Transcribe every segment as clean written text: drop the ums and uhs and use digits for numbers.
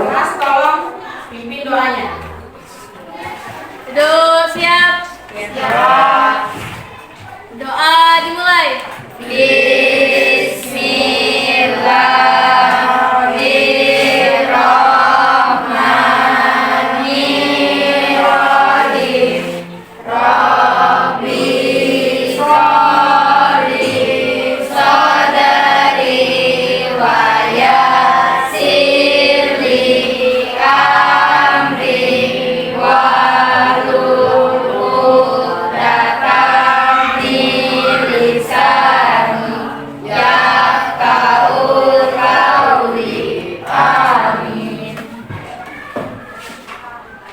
Mas tolong pimpin doanya. Aduh, siap. Siap. Doa dimulai.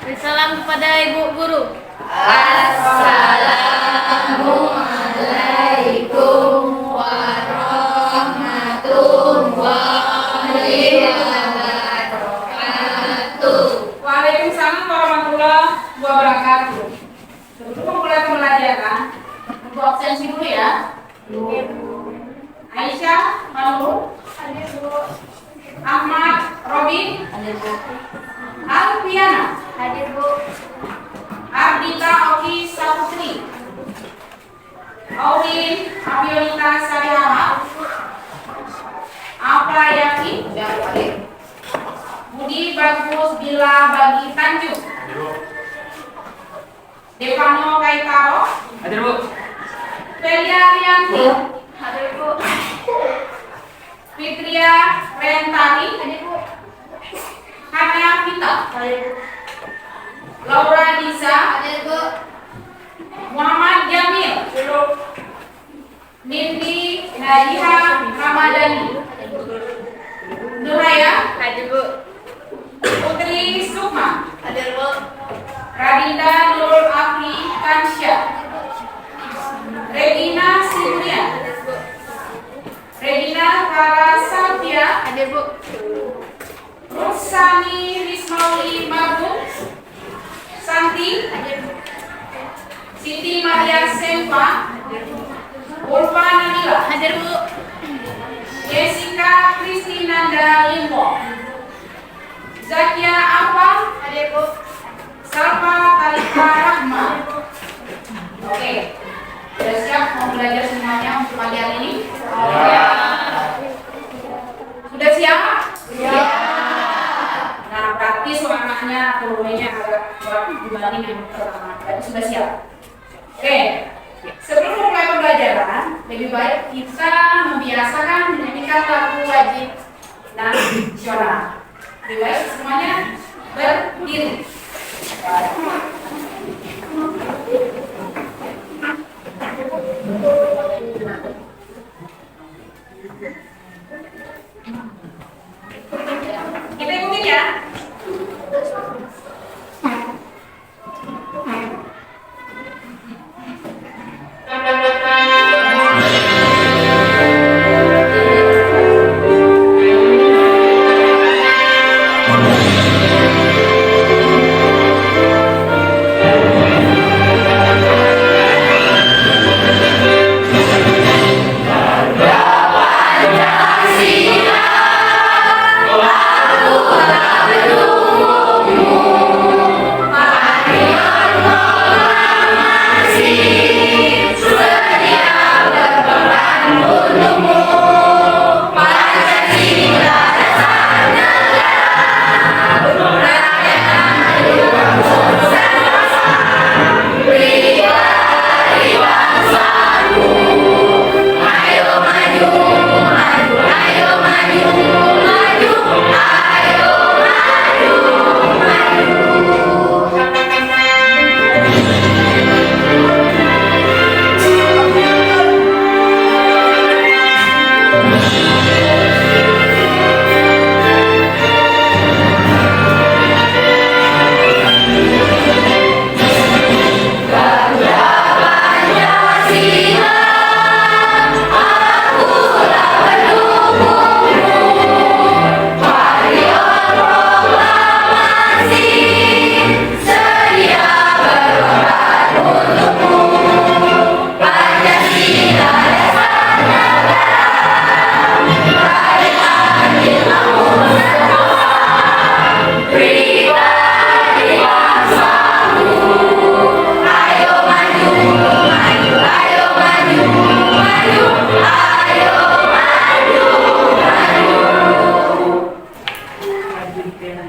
Beri salam kepada Ibu Guru. Assalamualaikum warahmatullahi wabarakatuh. Waalaikumsalam warahmatullahi wabarakatuh. Sebelum mulai pembelajaran, untuk absensi dulu ya. Aisyah, Manur, Ahmad, Robin, Alfiana, Ardita, Oki, Saputri, Aulin, Abionita, Sarihama, Aprayati, Budi, Bagus, Bila, Bagi, Tanjung, Devano, Kaitaro, Hadir Bu. Felia, Rianti, Fitria, Rentari, Hana, Vita, Laura, Diza, Muhammad Jamil, Nindi, Nadiha, Ramadhani, Nuraya, Putri Sukma, Radinda, Nurul Afri, Kansya, Regina Silvia, Regina Kara Salvia, Rusani Rismauli Mabun, Santi, Siti Maria Sempa, Ulfa Nabila, Jessica Kristinanda Limpo, Zakia Afal, Salva Talita Rahma. Oke, sudah siap mau belajar semuanya untuk pagi hari ini? Ya. Sudah siap? Siap. Nah, praktis warnanya volumenya agak berat dibanding yang pertama. Berarti sudah siap. Oke, sebelum mulai pembelajaran, lebih baik kita membiasakan menyanyikan lagu wajib nasional. Lebih baik semuanya berdiri. Kita ikutin ya. Pancasila, lagu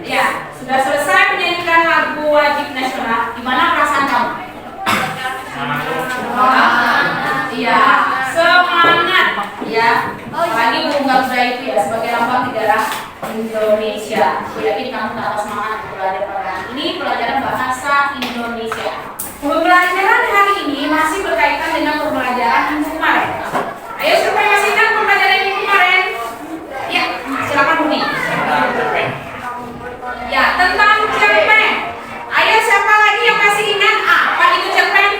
Ya, sudah selesai menyanyikan lagu wajib nasional. Gimana perasaan kamu? Iya, semangat ya. Apalagi bunga budaya itu ya sebagai lambang negara Indonesia. Aku yakin kamu tak semangat belajar pada ini pelajaran bahasa Indonesia. Pembelajaran hari ini masih berkaitan dengan pembelajaran minggu kemarin. Ayo siapa yang masih ingat pembelajaran minggu kemarin? Ya, silakan Budi. Ya, tentang cerpen. Ayo siapa lagi yang masih ingat? Apa itu cerpen?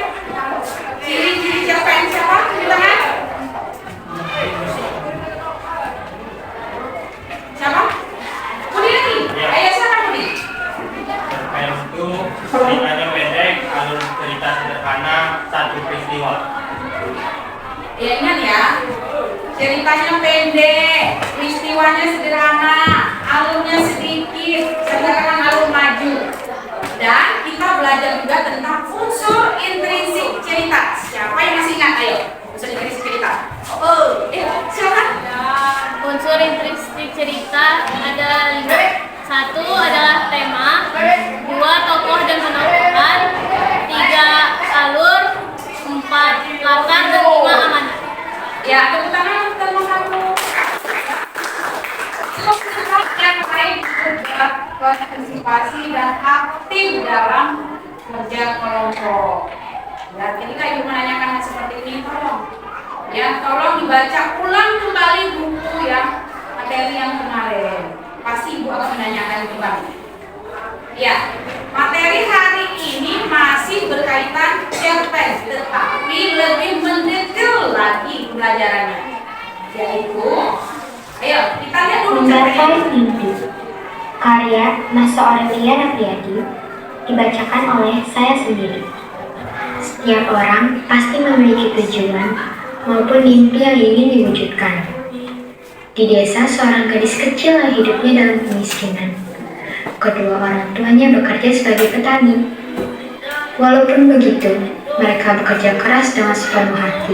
Ciri-ciri cerpen siapa? Di tangan? Siapa? Budi lagi. Ayo siapa Budi? Cerpen itu ceritanya pendek, alur cerita sederhana, satu peristiwa. Ya ingat ya, ceritanya pendek, peristiwanya sederhana, alurnya sedikit, sedangkan alur maju. Dan kita belajar juga tentang unsur intrinsik cerita. Siapa yang masih ingat? Ayo, unsur intrinsik cerita. Silakan. Unsur intrinsik cerita ada 5. 1 adalah tema, 2 tokoh dan penampilan, 3 alur, 4 latar, dan 5 amanat. Ya, tepuk tangan untuk teman kamu. Yang lain juga partisipasi dan aktif dalam kerja kelompok. Ya, ketika ibu menanyakan seperti ini, tolong dibaca ulang kembali buku ya materi yang kemarin. Pasti ibu akan menanyakan kembali. Ya, materi hari ini masih berkaitan cerpen, tetapi lebih mendetail lagi pelajarannya. Yaitu, ayo kita lihat dulu cerpen. Menggapai mimpi, karya Mas Aurelia Apriyadi, dibacakan oleh saya sendiri. Setiap orang pasti memiliki tujuan maupun mimpi yang ingin diwujudkan. Di desa, seorang gadis kecil yang hidupnya dalam kemiskinan. Kedua orang tuanya bekerja sebagai petani. Walaupun begitu, mereka bekerja keras dengan sepenuh hati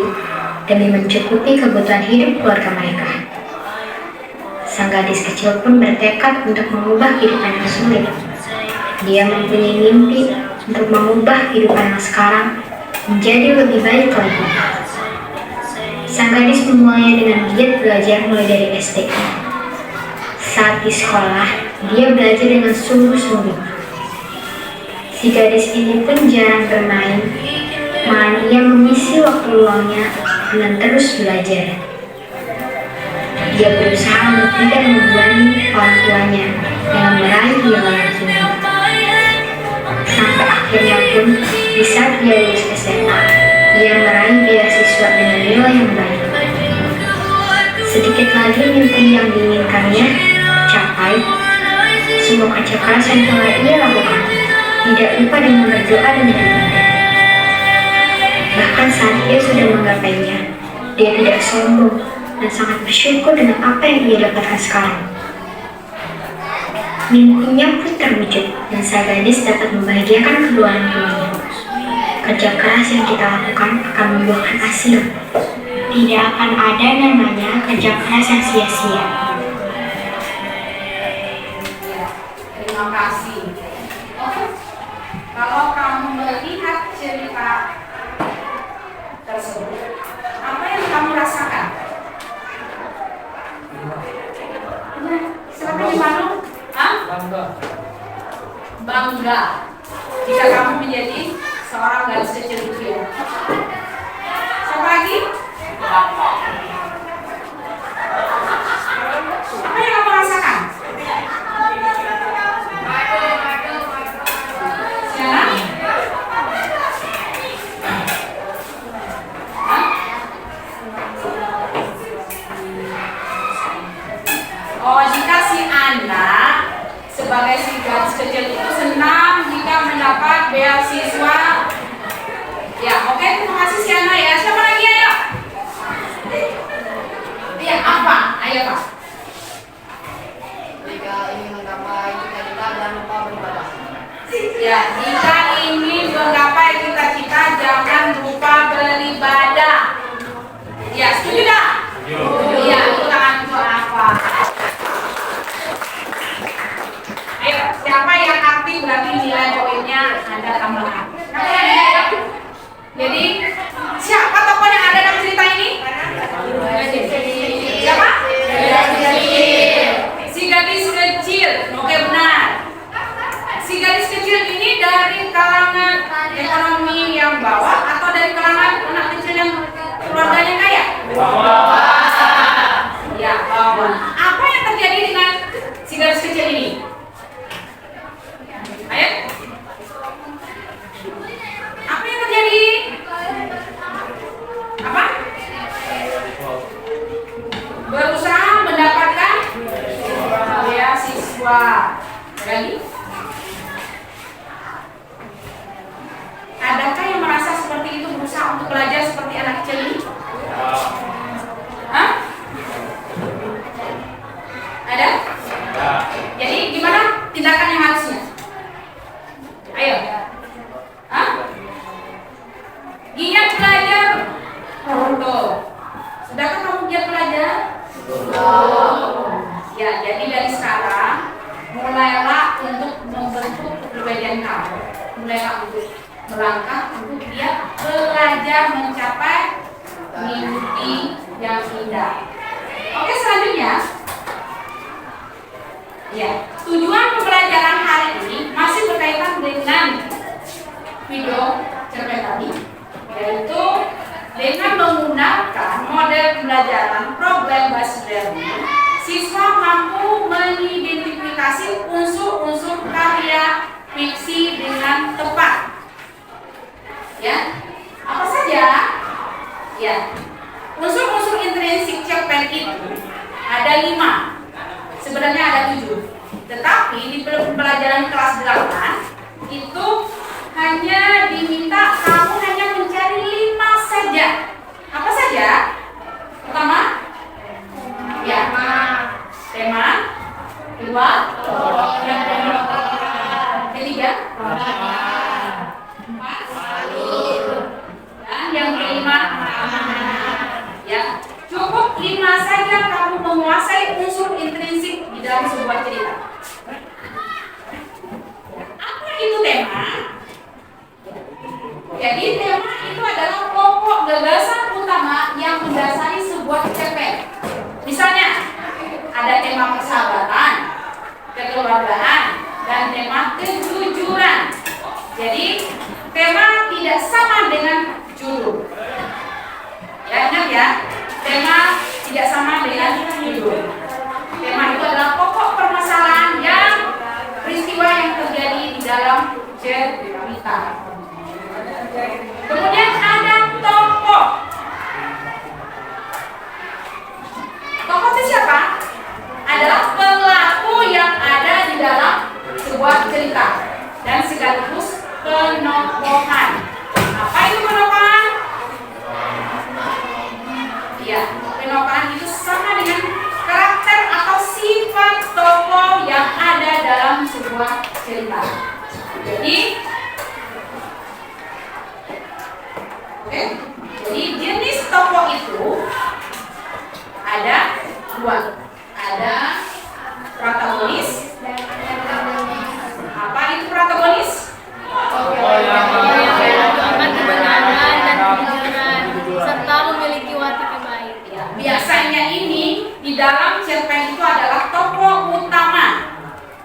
demi mencukupi kebutuhan hidup keluarga mereka. Sang gadis kecil pun bertekad untuk mengubah kehidupan yang sulit. Dia mempunyai mimpi untuk mengubah kehidupan yang sekarang menjadi lebih baik lagi. Sang gadis memulainya dengan giat belajar mulai dari SD. Saat di sekolah, dia belajar dengan sungguh-sungguh. Si gadis ini pun jarang bermain, malah ia mengisi waktu luangnya dengan terus belajar. Dia berusaha untuk tidak membebani orang tuanya dengan meraih nilai tinggi. Sampai akhirnya pun, di saat dia lulus SMA, ia meraih beasiswa dengan nilai yang baik. Sedikit lagi mimpi yang diinginkannya capai. Semua kerja keras yang telah ia lakukan, tidak lupa dengan berdoa dan beribadah. Bahkan saat ia sudah menggapainya, dia tidak sombong dan sangat bersyukur dengan apa yang ia dapatkan sekarang. Mimpinya pun terwujud dan sang gadis dapat membahagiakan kedua orang tuanya. Kerja keras yang kita lakukan akan membuahkan hasil. Tidak akan ada namanya kerja keras yang sia-sia. Terima kasih. Oke. Kalau kamu melihat cerita tersebut, apa yang kamu rasakan? Silakan Imanu. Bangga. Jika kamu menjadi seorang gadis kecil itu ya. Siapa lagi? Apa yang kamu rasakan? Siapa? Oh, jika si anak sebagai si gadis kecil itu senang jika mendapat beasiswa. Ya, oke, terima kasih si anak ya. Siapa lagi ayo? Iya, apa? Ayo Pak. Jika ingin menggapai cita-cita jangan lupa beribadah. Ya, jika ingin menggapai cita-cita jangan lupa beribadah. Ya, setuju tak? Iya, itu tangan untuk apa? kasih berarti nilai poinnya ada tambahan. Jadi siapa tokoh yang ada dalam cerita ini? Siapa? Si gadis kecil. Oke, benar. Si gadis kecil ini dari kalangan ekonomi yang bawah atau dari kalangan anak kecil yang keluarganya kaya? Ya, bawah. Apa yang terjadi dengan si gadis kecil ini? Ayo. Apa yang terjadi? Apa? Berusaha mendapatkan beasiswa. Lagi? Adakah yang merasa seperti itu, berusaha untuk belajar seperti anak kecil ini? Hah? Ada? Jadi gimana tindakan yang harusnya? Ayo. Hah? Giat belajar. Tuh. Sudahkah kamu giat belajar? Ya, jadi dari sekarang mulailah untuk membentuk kepribadian kamu. Mulailah untuk melangkah untuk dia belajar mencapai mimpi yang indah. Oke, selanjutnya. Ya, tujuan pembelajaran hari ini masih berkaitan dengan video cerpen tadi, yaitu dengan menggunakan model pembelajaran problem based learning, siswa mampu mengidentifikasi unsur-unsur karya fiksi dengan tepat. Ya, apa saja? Ya, unsur-unsur intrinsik cerpen itu ada 5. Sebenarnya ada 7. Tetapi di pembelajaran kelas 8 itu hanya diminta kamu hanya mencari 5 saja. Apa saja? Pertama, ya, tema. Kedua, ketiga, dan yang kelima, ya, cukup 5 saja kamu menguasai unsur intrinsik di dalam sebuah cerita. Apa itu tema? Jadi tema itu adalah pokok gagasan utama yang mendasari sebuah cerpen. Misalnya, ada tema persahabatan, kekeluargaan, dan tema kejujuran. Jadi tema tidak sama dengan judul. Ya, ingat ya, tema tidak sama dengan judul. Tema itu adalah pokok permasalahan yang peristiwa yang terjadi di dalam cerita. Kemudian ada tokoh. Tokoh itu siapa? Adalah pelaku yang ada di dalam sebuah cerita dan sekaligus penokohan. Apa itu penokohan? Ya, penokohan itu sama dengan karakter atau sifat tokoh yang ada dalam sebuah cerita. Jadi jenis tokoh itu ada 2. Ada protagonis. Apa itu protagonis? Memperjuangkan kebenaran dan kejujuran serta memiliki watak yang baik. Ya, biasanya ini di dalam cerpen itu adalah tokoh utama,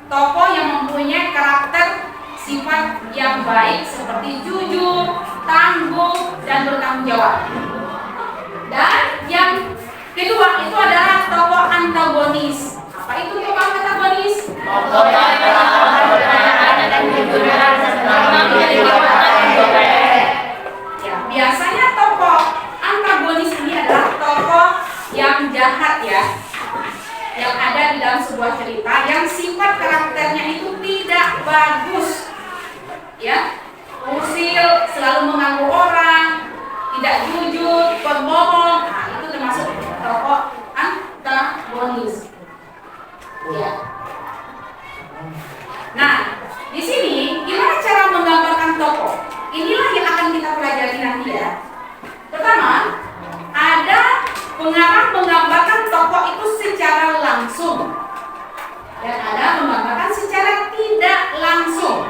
tokoh yang mempunyai karakter sifat yang baik seperti jujur, tangguh, dan bertanggung jawab. Dan yang kedua itu adalah tokoh antagonis. Apa itu tokoh antagonis? Tokoh yang kebenaran dan kejujuran serta memiliki watak yang baik. Ya, biasanya tokoh antagonis ini adalah tokoh yang jahat ya, yang ada di dalam sebuah cerita yang sifat karakternya itu tidak bagus, ya, usil, selalu mengganggu orang, tidak jujur, pembohong. Nah, itu termasuk tokoh antagonis. Ya. Nah, di sini gimana cara menggambarkan tokoh? Inilah yang akan kita pelajari nanti ya. Pertama, ada pengarang menggambarkan tokoh itu secara langsung dan ada menggambarkan secara tidak langsung.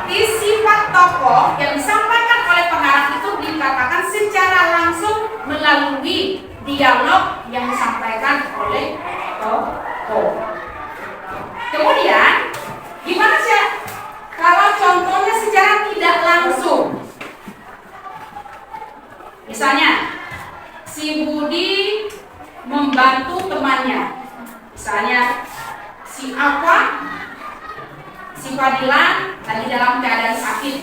berarti sifat tokoh yang disampaikan oleh pengarang itu dikatakan secara langsung melalui dialog yang disampaikan oleh tokoh. Kemudian, gimana sih kalau contohnya secara tidak langsung? Misalnya, si Budi membantu temannya. Misalnya, si Apa, si Fadilan lagi dalam keadaan sakit.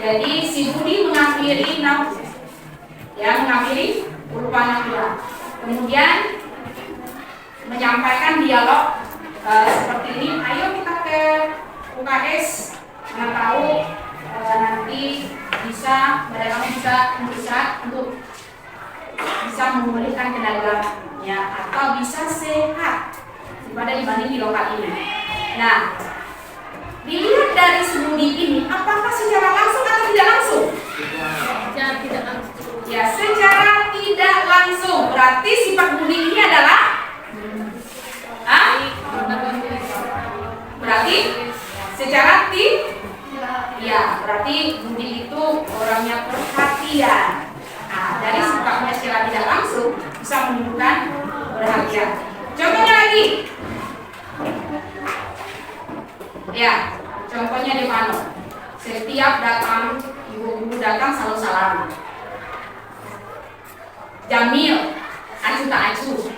Jadi si Budi mengakhiri penampilan. Kemudian menyampaikan dialog seperti ini. Ayo kita ke UKS, mana tahu nanti mereka bisa untuk bisa memulihkan kendalinya atau bisa sehat daripada dibanding di lokal ini. Nah, dilihat dari si Budi ini, apakah secara langsung atau tidak langsung? Secara tidak langsung. Ya, secara tidak langsung. Berarti sifat Budi ini adalah berarti secara berarti Budi itu orangnya perhatian. Nah, dari sifatnya secara tidak langsung bisa menunjukkan perhatian. Contohnya lagi. Ya, contohnya di mana? Setiap datang, ibu-ibu datang selalu salam. Jamil, acu tak acu.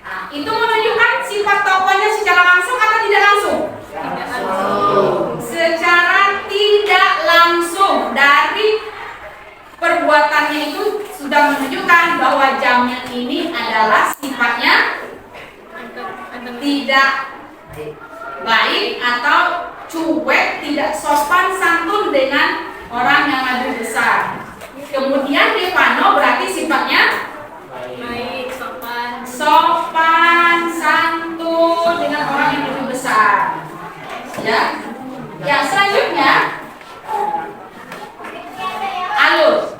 Nah, itu menunjukkan sifat tokohnya secara langsung atau tidak langsung? Tidak langsung. Secara tidak langsung dari perbuatannya itu sudah menunjukkan bahwa Jamil ini adalah sifatnya tidak baik atau cuek, tidak sopan santun dengan orang yang lebih besar. Kemudian Devano berarti sifatnya Baik, sopan santun dengan orang yang lebih besar. Ya, yang selanjutnya alur.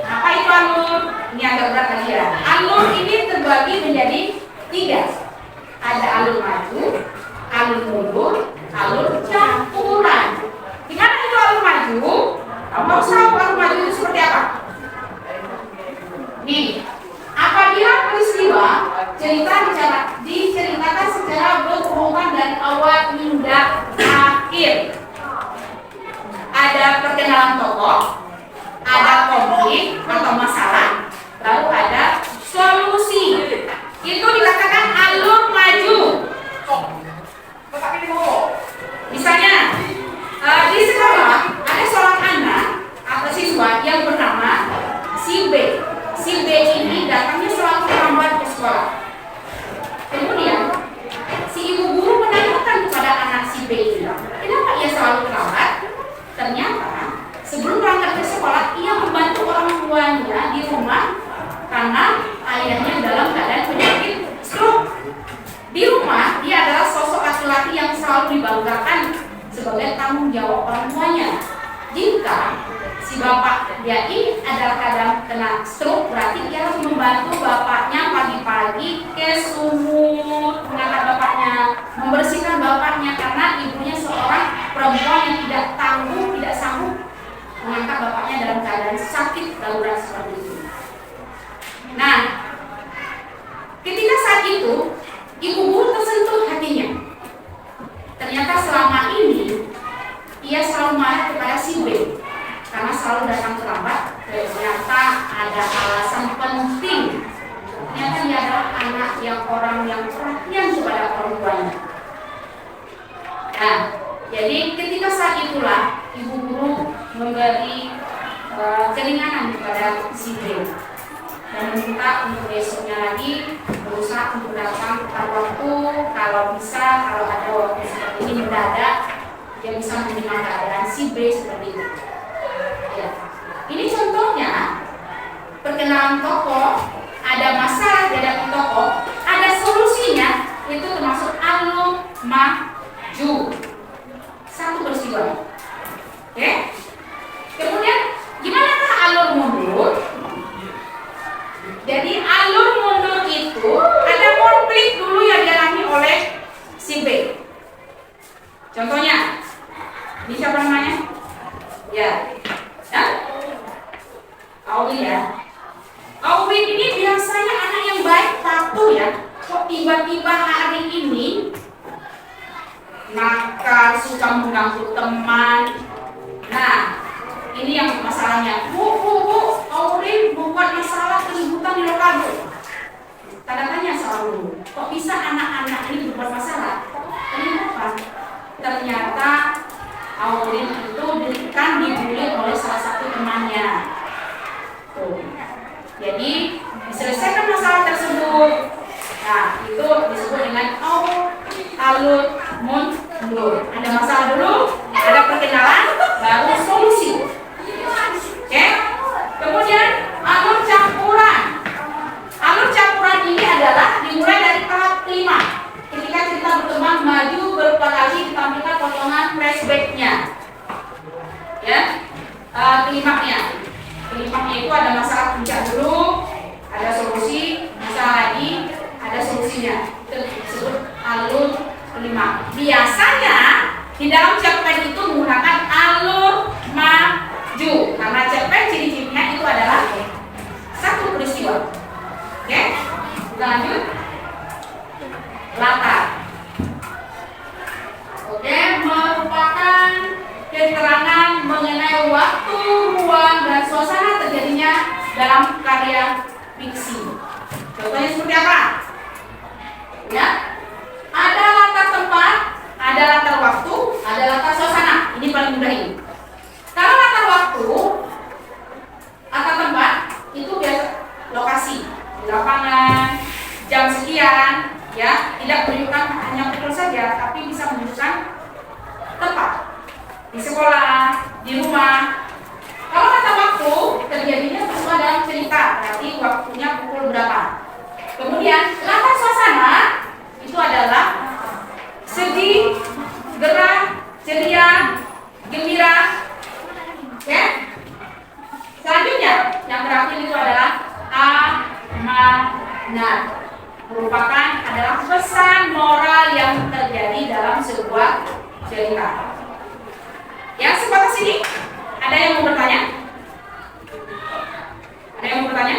Apa itu alur? Ini agak berat lagi ya. Alur ini terbagi menjadi 3. Ada alur maju, alur mundur, alur campuran. Di mana itu alur maju? Kamu harus tahu alur maju itu seperti apa? Nih, apabila peristiwa diceritakan secara berurutan dari awal hingga akhir. Ada perkenalan tokoh, ada konflik atau masalah, lalu ada solusi. Itu dikatakan alur maju. Misalnya di sekolah ada seorang anak atau siswa yang bernama si B. Si B ini datangnya selalu terlambat ke sekolah. Kemudian si ibu guru menanyakan kepada anak si B ini, kenapa ia selalu terlambat? Ternyata sebelum berangkat ke sekolah ia membantu orang tuanya di rumah karena ayahnya dalam keadaan penyakit stroke. Di rumah dia adalah sosok laki-laki yang selalu dibanggakan sebagai tanggung jawab orang tuanya. Jika si bapak dia ini adalah kadang kena stroke, berarti dia harus membantu bapaknya pagi-pagi ke sumur, mengangkat bapaknya, membersihkan bapaknya karena ibunya seorang perempuan yang tidak tangguh, tidak sanggup mengangkat bapaknya dalam keadaan sakit darurat seperti itu. Nah, ketika saat itu ibu guru tersentuh hatinya. Ternyata selama ini ia selalu marah kepada si B karena selalu datang terlambat. Ternyata ada alasan penting. Ternyata dia adalah anak orang yang perhatian kepada orang tuanya. Nah, jadi ketika saat itulah ibu guru memberi keringanan kepada si B dan meminta untuk besoknya lagi berusaha untuk datang tepat waktu, kalau bisa, kalau ada waktu seperti ini mendadak, dia bisa menerima keadaan si B seperti itu. Ya. Ini contohnya perkenalan tokoh, ada masalah dihadapi tokoh, ada solusinya, itu termasuk alur maju. Satu peristiwa. Oke? Kemudian gimanakah alur mundur? Jadi alur mundur itu ada konflik dulu yang dialami oleh si B. Contohnya, Ini siapa namanya? Ya. Ya? Audrey ya. Audrey ini biasanya anak yang baik, patuh ya. Kok tiba-tiba hari ini nakal, suka mengganggu teman. Nah, ini yang masalahnya. Bu, Audrey membuat masalah keributan di lokal. Tanda tanya selalu. Kok bisa anak-anak ini berbuat masalah? Kenapa? Ternyata Audrey itu kan dibully oleh salah satu temannya. Tuh. Jadi diselesaikan masalah tersebut. Nah, itu disebut dengan alur mundur. Ada masalah dulu, ada perkenalan, baru solusi. Oke? Kemudian alur campuran. Alur campuran ini adalah dimulai dari tahap 5. Ketika cerita berkembang maju berupa kali ditampilkan potongan flashback-nya. Ya, klimaknya. Klimaknya itu ada masalah puncak dulu, ada solusi, masalah lagi, ada solusinya. Itu disebut alur klimaks. Biasanya di dalam cerpen itu menggunakan alur maju karena cerpen ciri-cirinya itu adalah satu peristiwa. Oke, kita lanjut. Latar. Oke, merupakan keterangan mengenai waktu, ruang, dan suasana terjadinya dalam karya fiksi. Contohnya seperti apa? Ya, ada latar tempat, ada latar waktu, ada latar suasana. Ini paling mudah ini. Kalau latar waktu, latar tempat itu biasa lokasi di lapangan, jam sekian, ya, tidak menunjukkan hanya pukul saja, tapi bisa menunjukkan tempat di sekolah, di rumah. Kalau kata waktu terjadinya sesuai dalam cerita, berarti waktunya pukul berapa. Kemudian latar suasana itu adalah sedih, gerah, ceria, gembira. Oke? Selanjutnya yang terakhir itu adalah amanat. Merupakan adalah pesan moral yang terjadi dalam sebuah cerita. Ya, sebatas ini. Ada yang mau bertanya? Ada yang mau bertanya?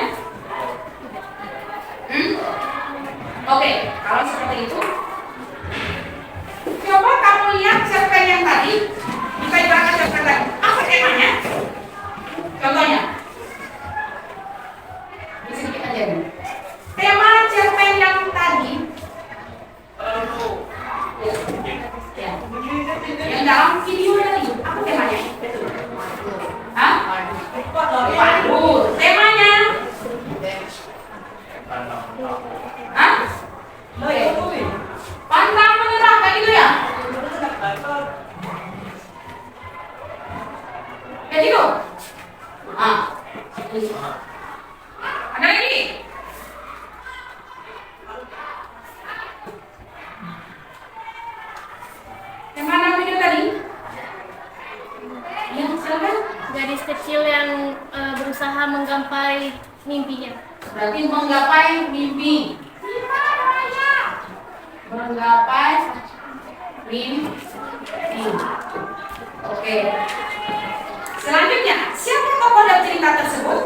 Oke, kalau seperti itu, coba kamu lihat cerpen yang tadi. Kita ibaratkan cerpen tadi. Apa temanya? Contohnya. Di sini kita jadi. Tema cerpen yang tadi. Ya. Yang dalam video tadi. Apa temanya? Hah? Waduh, temanya? Hah? Pantang menyerah, kayak gitu ya? Kayak gitu? Ada lagi? Yang mana video tadi? Yang silakan? Gadis kecil yang berusaha menggapai mimpinya. Berarti menggapai mimpi. Menggapai mimpi. Oke. Selanjutnya, siapa tokoh dalam cerita tersebut?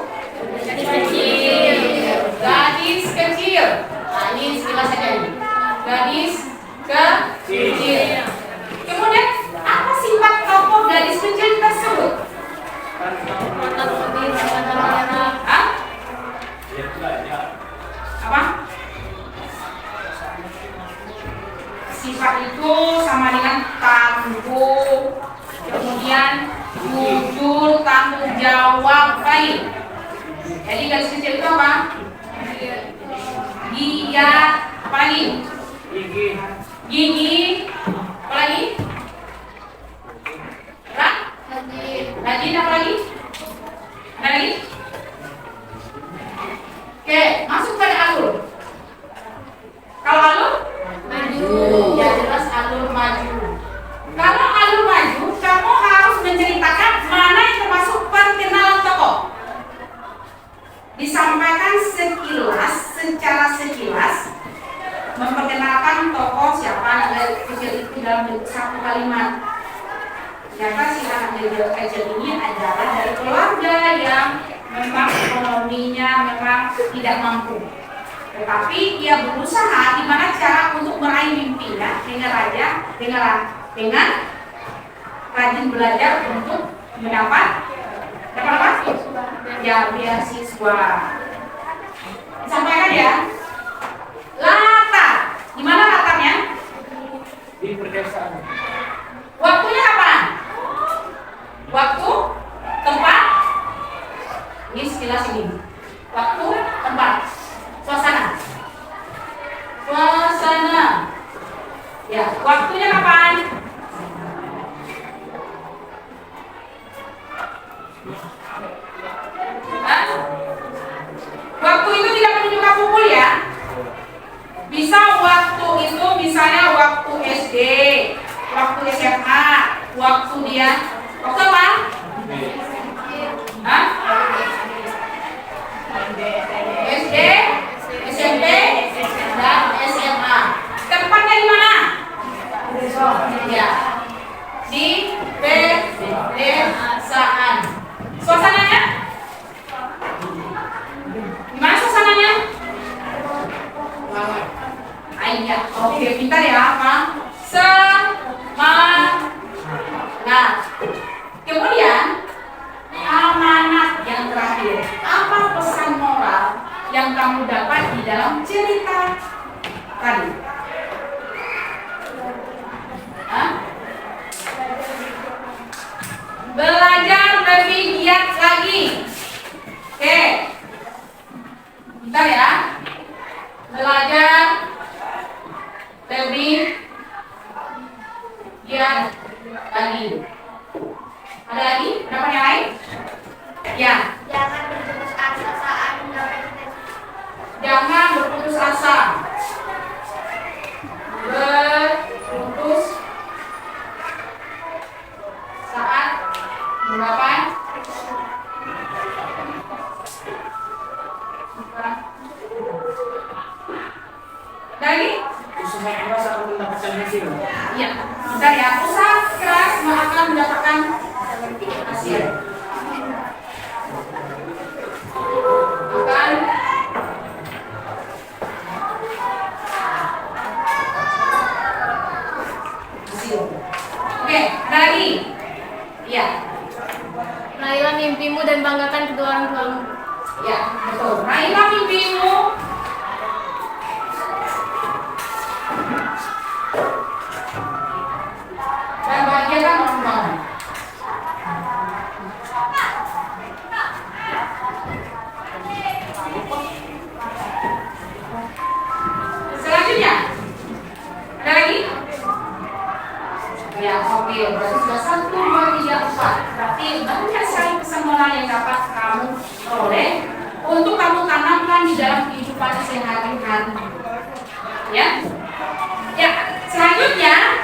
Gadis kecil. Gadis kecil. Nah, ini sekilas saja ini. Gadis kecil. Kemudian, apa sifat tokoh gadis kecil tersebut? Mata putih, mata merah. Hah? Apa? Sifat itu sama dengan tangguh, kemudian jujur, tanggung jawab, baik. Jadi gadis kecil itu apa? Giat, apa lagi? Gigi, apa lagi? Rajin, apa lagi? Ada lagi? Oke, masuk pada alur. Kalau alur? Maju. Ya jelas alur maju. Kalau alur maju, kamu harus menceritakan mana yang termasuk perkenalan tokoh. Disampaikan sekilas, secara sekilas, memperkenalkan tokoh siapa dari kecil itu dalam bentuk satu kalimat. Ya, ternyata si anak Gabriel Angel ini adalah dari keluarga yang memang ekonominya memang tidak mampu. Tetapi dia berusaha gimana cara untuk meraih mimpinya dengan rajin belajar untuk mendapat apa? Ya, beasiswa. Disampaikan ya. Latar, di mana latarnya? Di perdesaan. Waktunya kapan? Waktu, tempat. Ini sekilas ini. Waktu, tempat, suasana. Suasana. Ya, waktunya kapan? Hah? Waktu itu tidak menunjukkan pukul ya. Bisa waktu itu misalnya waktu SD, waktu SMA, waktu dia waktu apa? Hah? SD, SMP, dan SMA. Tempatnya di mana? Ya. Di pedesaan. Suasananya? Gimana suasananya? Iya, oke, pintar ya, Kang. Semangat. Kemudian amanat yang terakhir. Apa pesan moral yang kamu dapat di dalam cerita tadi? Hah? Belajar lebih giat lagi. Oke. Bentar ya. Belajar lebih giat lagi. Ada lagi? Pendapat yang lain? Ya. Jangan berputus asa saat mencapai cita-cita. Jangan berputus asa. Berputus saat menggapai lagi? Usaha keras akan mendapatkan hasil. Iya. Bentar ya. Usaha keras akan mendapatkan hasil. Akan hasil. Oke, ada lagi? Iya. Raihlah mimpimu dan banggakan kedua orang tuamu. Ya, betul. Raihlah mimpimu. Dan bahagiakan orang tuamu. Selanjutnya, ada lagi? Ya, oke. Berarti sudah 1, 2, 3, 4. Berarti banyak sekali pesan moral yang dapat kamu peroleh untuk kamu tanamkan di dalam kehidupan sehari-hari. Ya, ya. Selanjutnya,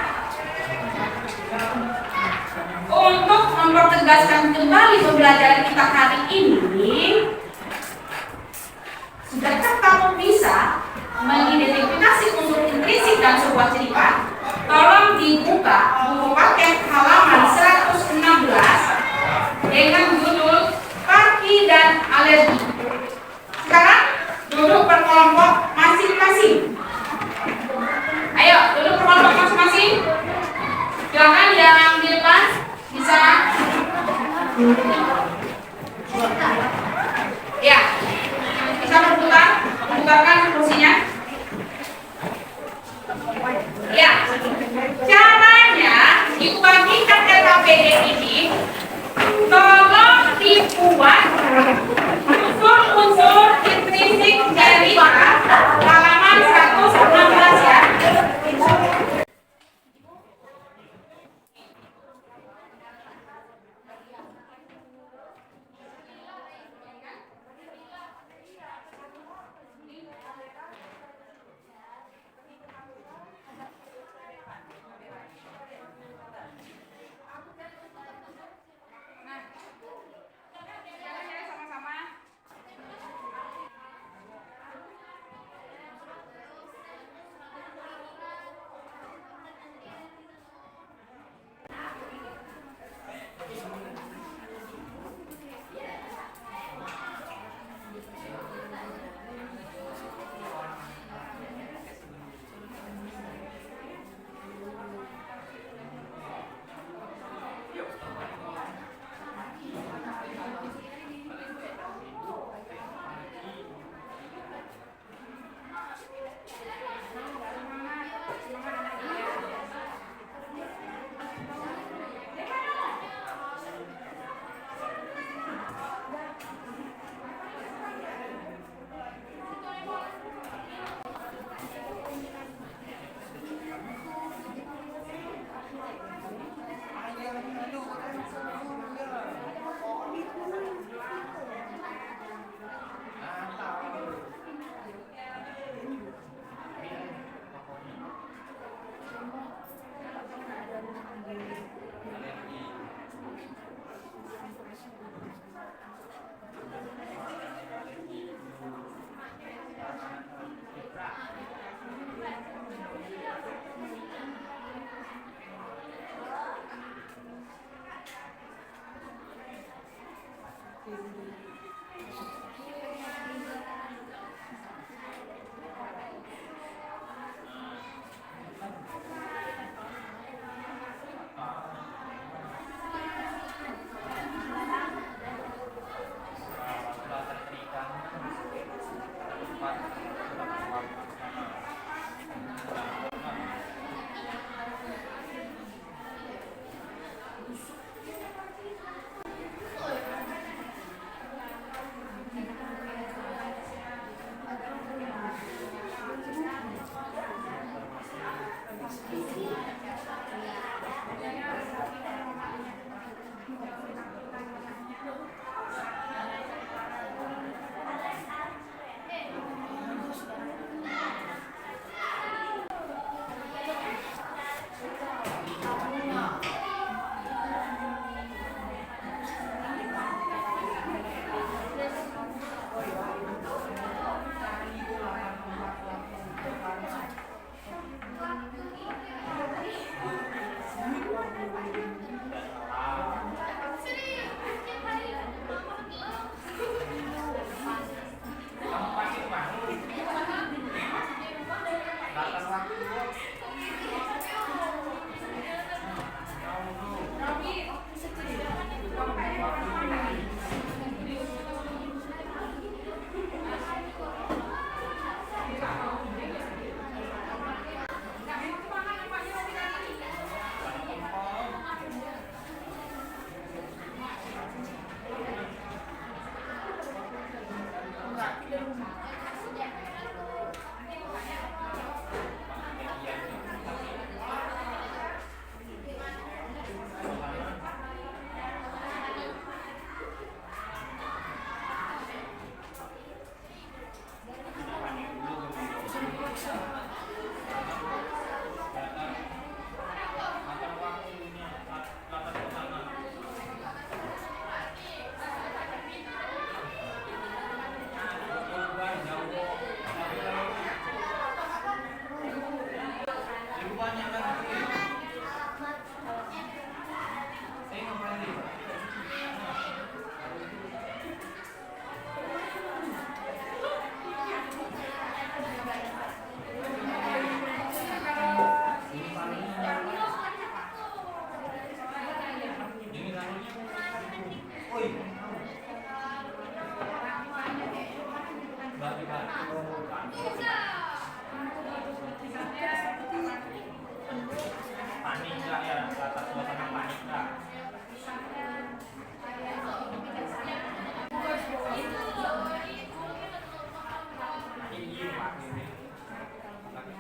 untuk mempertegaskan kembali pembelajaran kita hari ini, sudahkah kamu bisa mengidentifikasi unsur intrinsik dalam sebuah cerita? Tolong dibuka buku paket halaman 116 dengan judul Parki dan Alergi. Sekarang duduk berkelompok masing-masing. Ayo, duduk berkelompok masing-masing. Silakan yang di depan bisa. Ya, bisa memutarkan kursinya. Ya, caranya dibagikan LKPD ini, tolong dibuat unsur-unsur intrinsik cerita halaman 116 ya. Sama-sama. Panik nggak ya? Kata suasana panik nggak? Ini Pak ini. Lagi.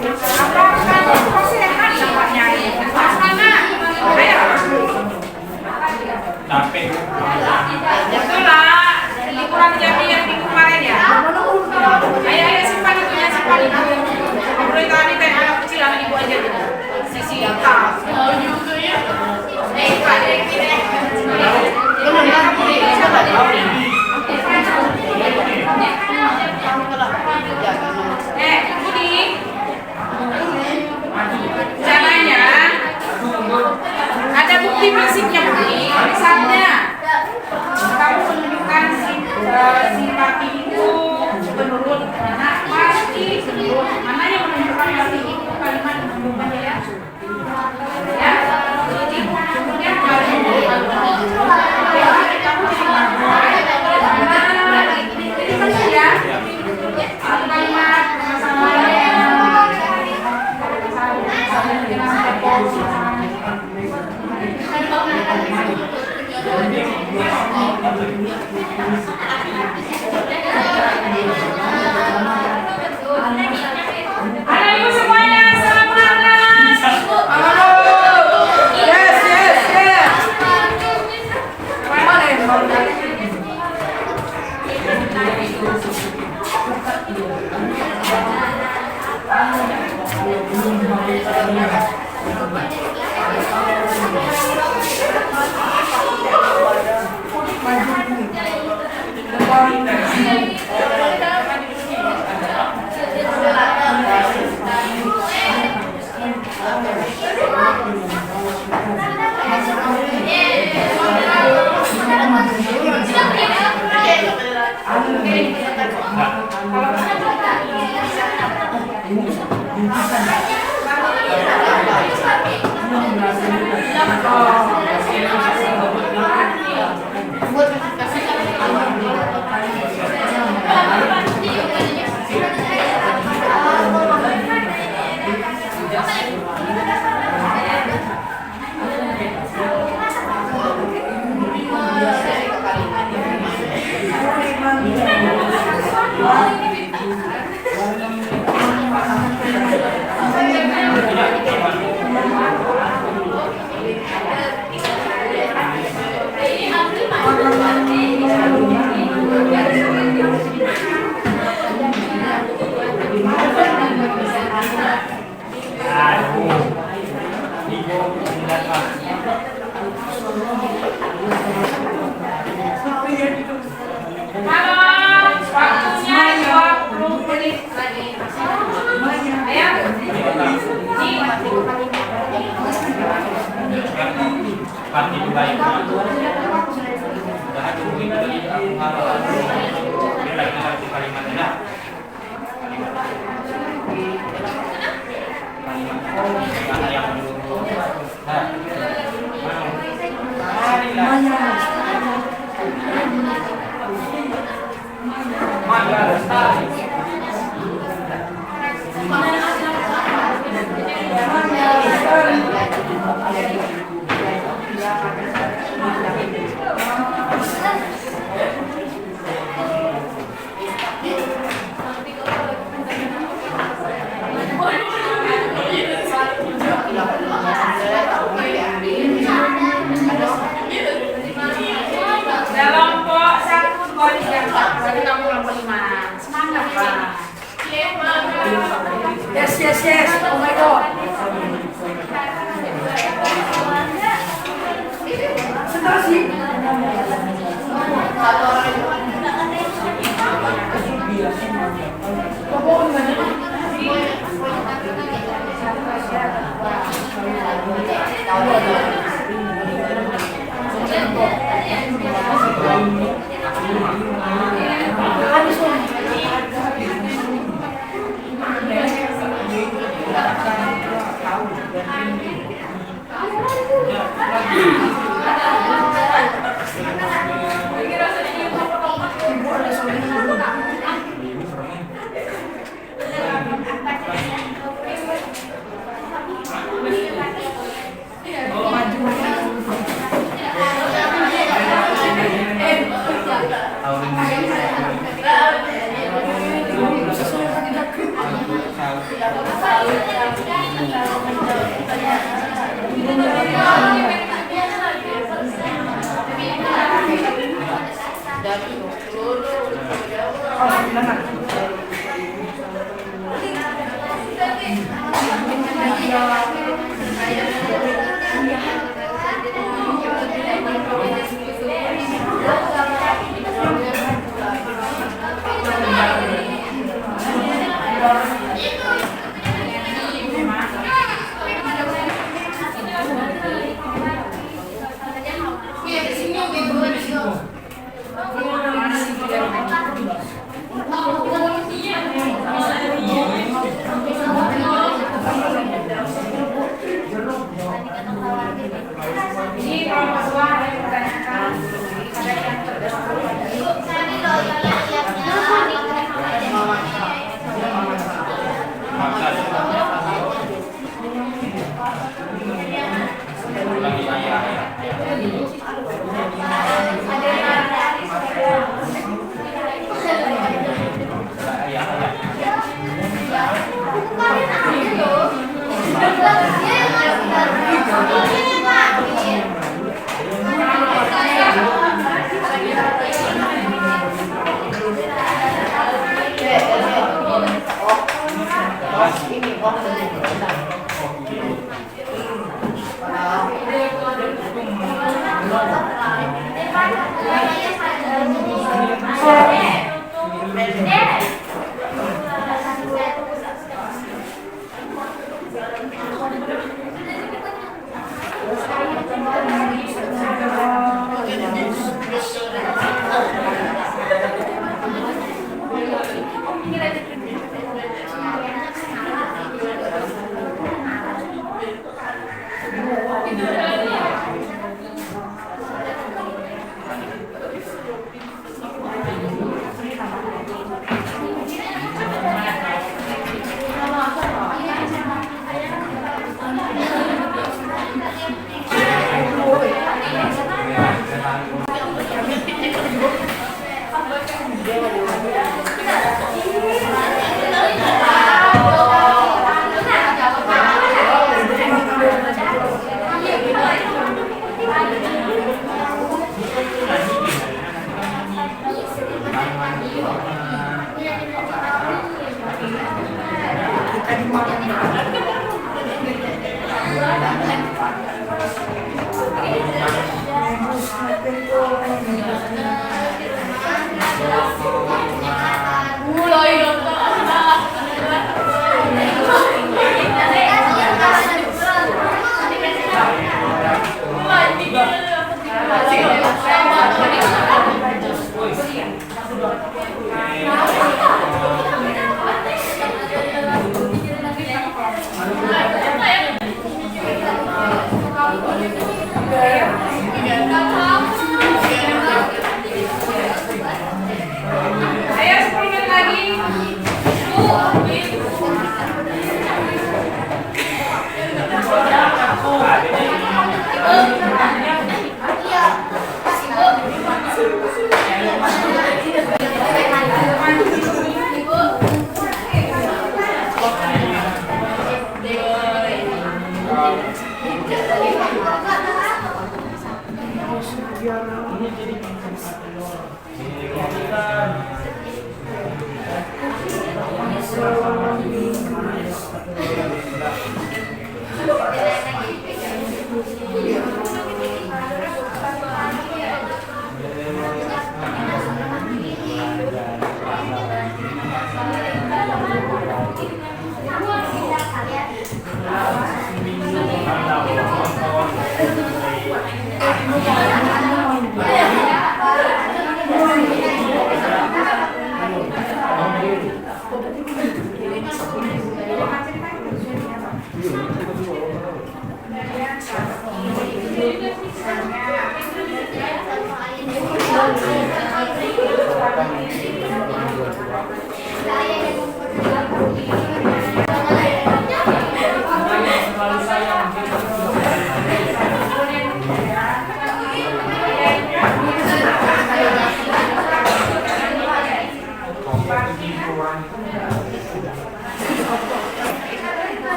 Apakah kok sehat nampaknya ini? Sana. Ayo. Capek. Betul lah. Kurang jadi yang minggu kemarin ya. Ayo simpan itunya, simpan itu. Boleh tadi teh anak kecil anak ibu aja gitu. Sisi hitam. Oh juga ya. Budi. Caranya ada bukti fisiknya Budi. Misalnya kamu menunjukkan simpati itu menurut anak pasti mana yang menunjukkan pasti itu kalimat menunjukkannya ya. Ya. Jadi kemudian Anak ibu semuanya, salam panas. Yes. Mana yang mau kelompok 1 sekolah yang berarti kamu kelompok 5. Semangat Pak. Yes. Oh my god. Seterus sih. Tahu. Ini kalau mahasiswa ada yang pertanyakan, ada yang terdaftar.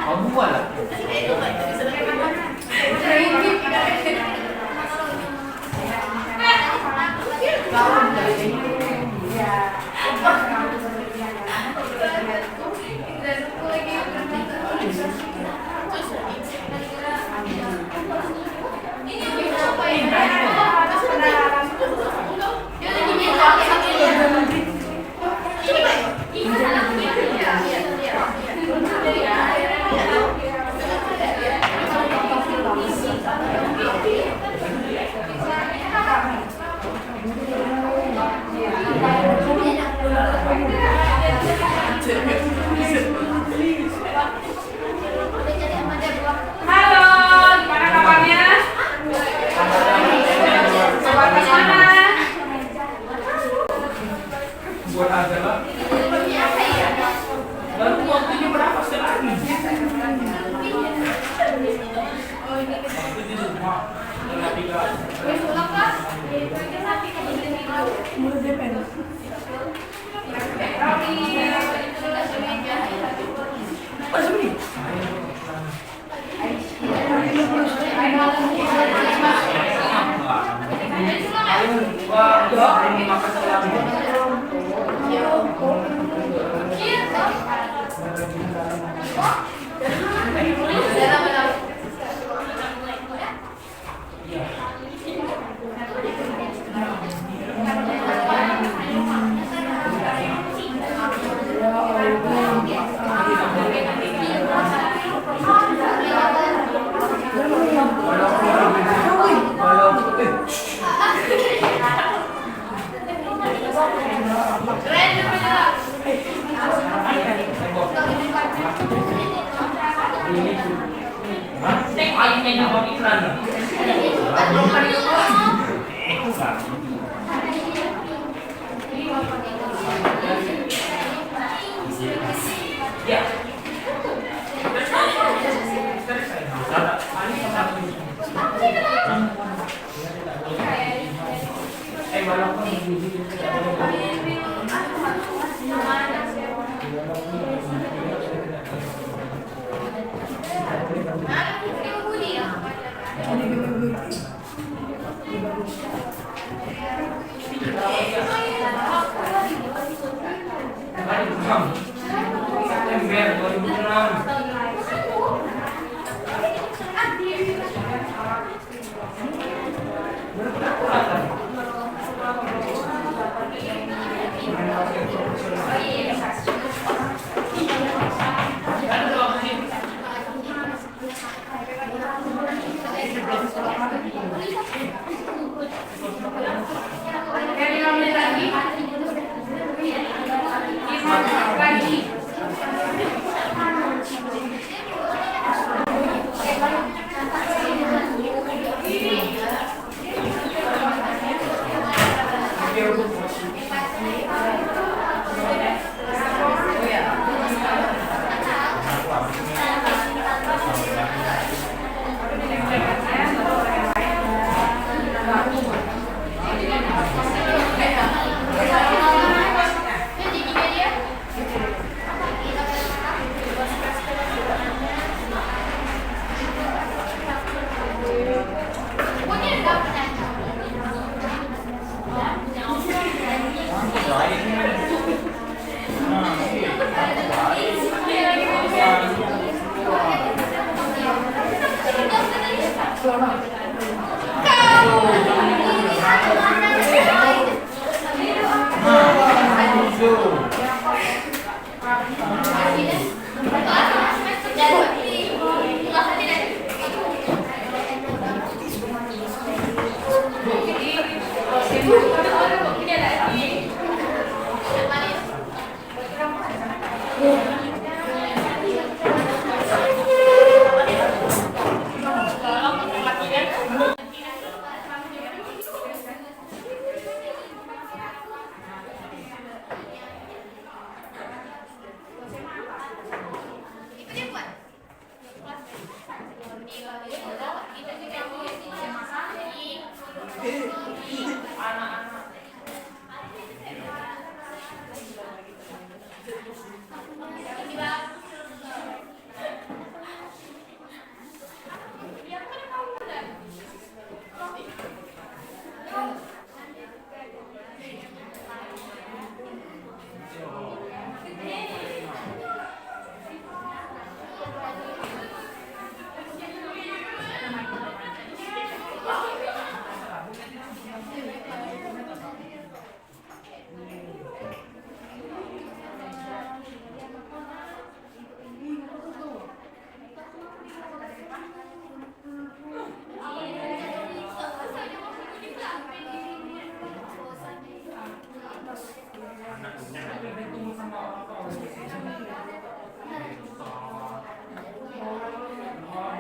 Kamu buat lah. Halo, gimana kabarnya? Sekolah ke mana? Buat aja lah. Lalu waktunya berapa sekarang? Waktu di rumah.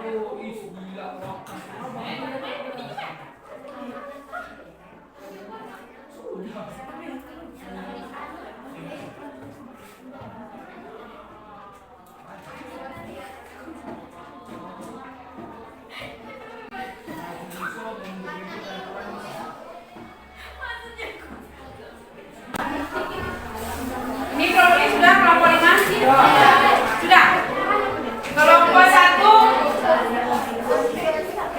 Aduh, ih gila banget. Ini kelompok sudah, kelompok 5? Sudah. Kelompok 1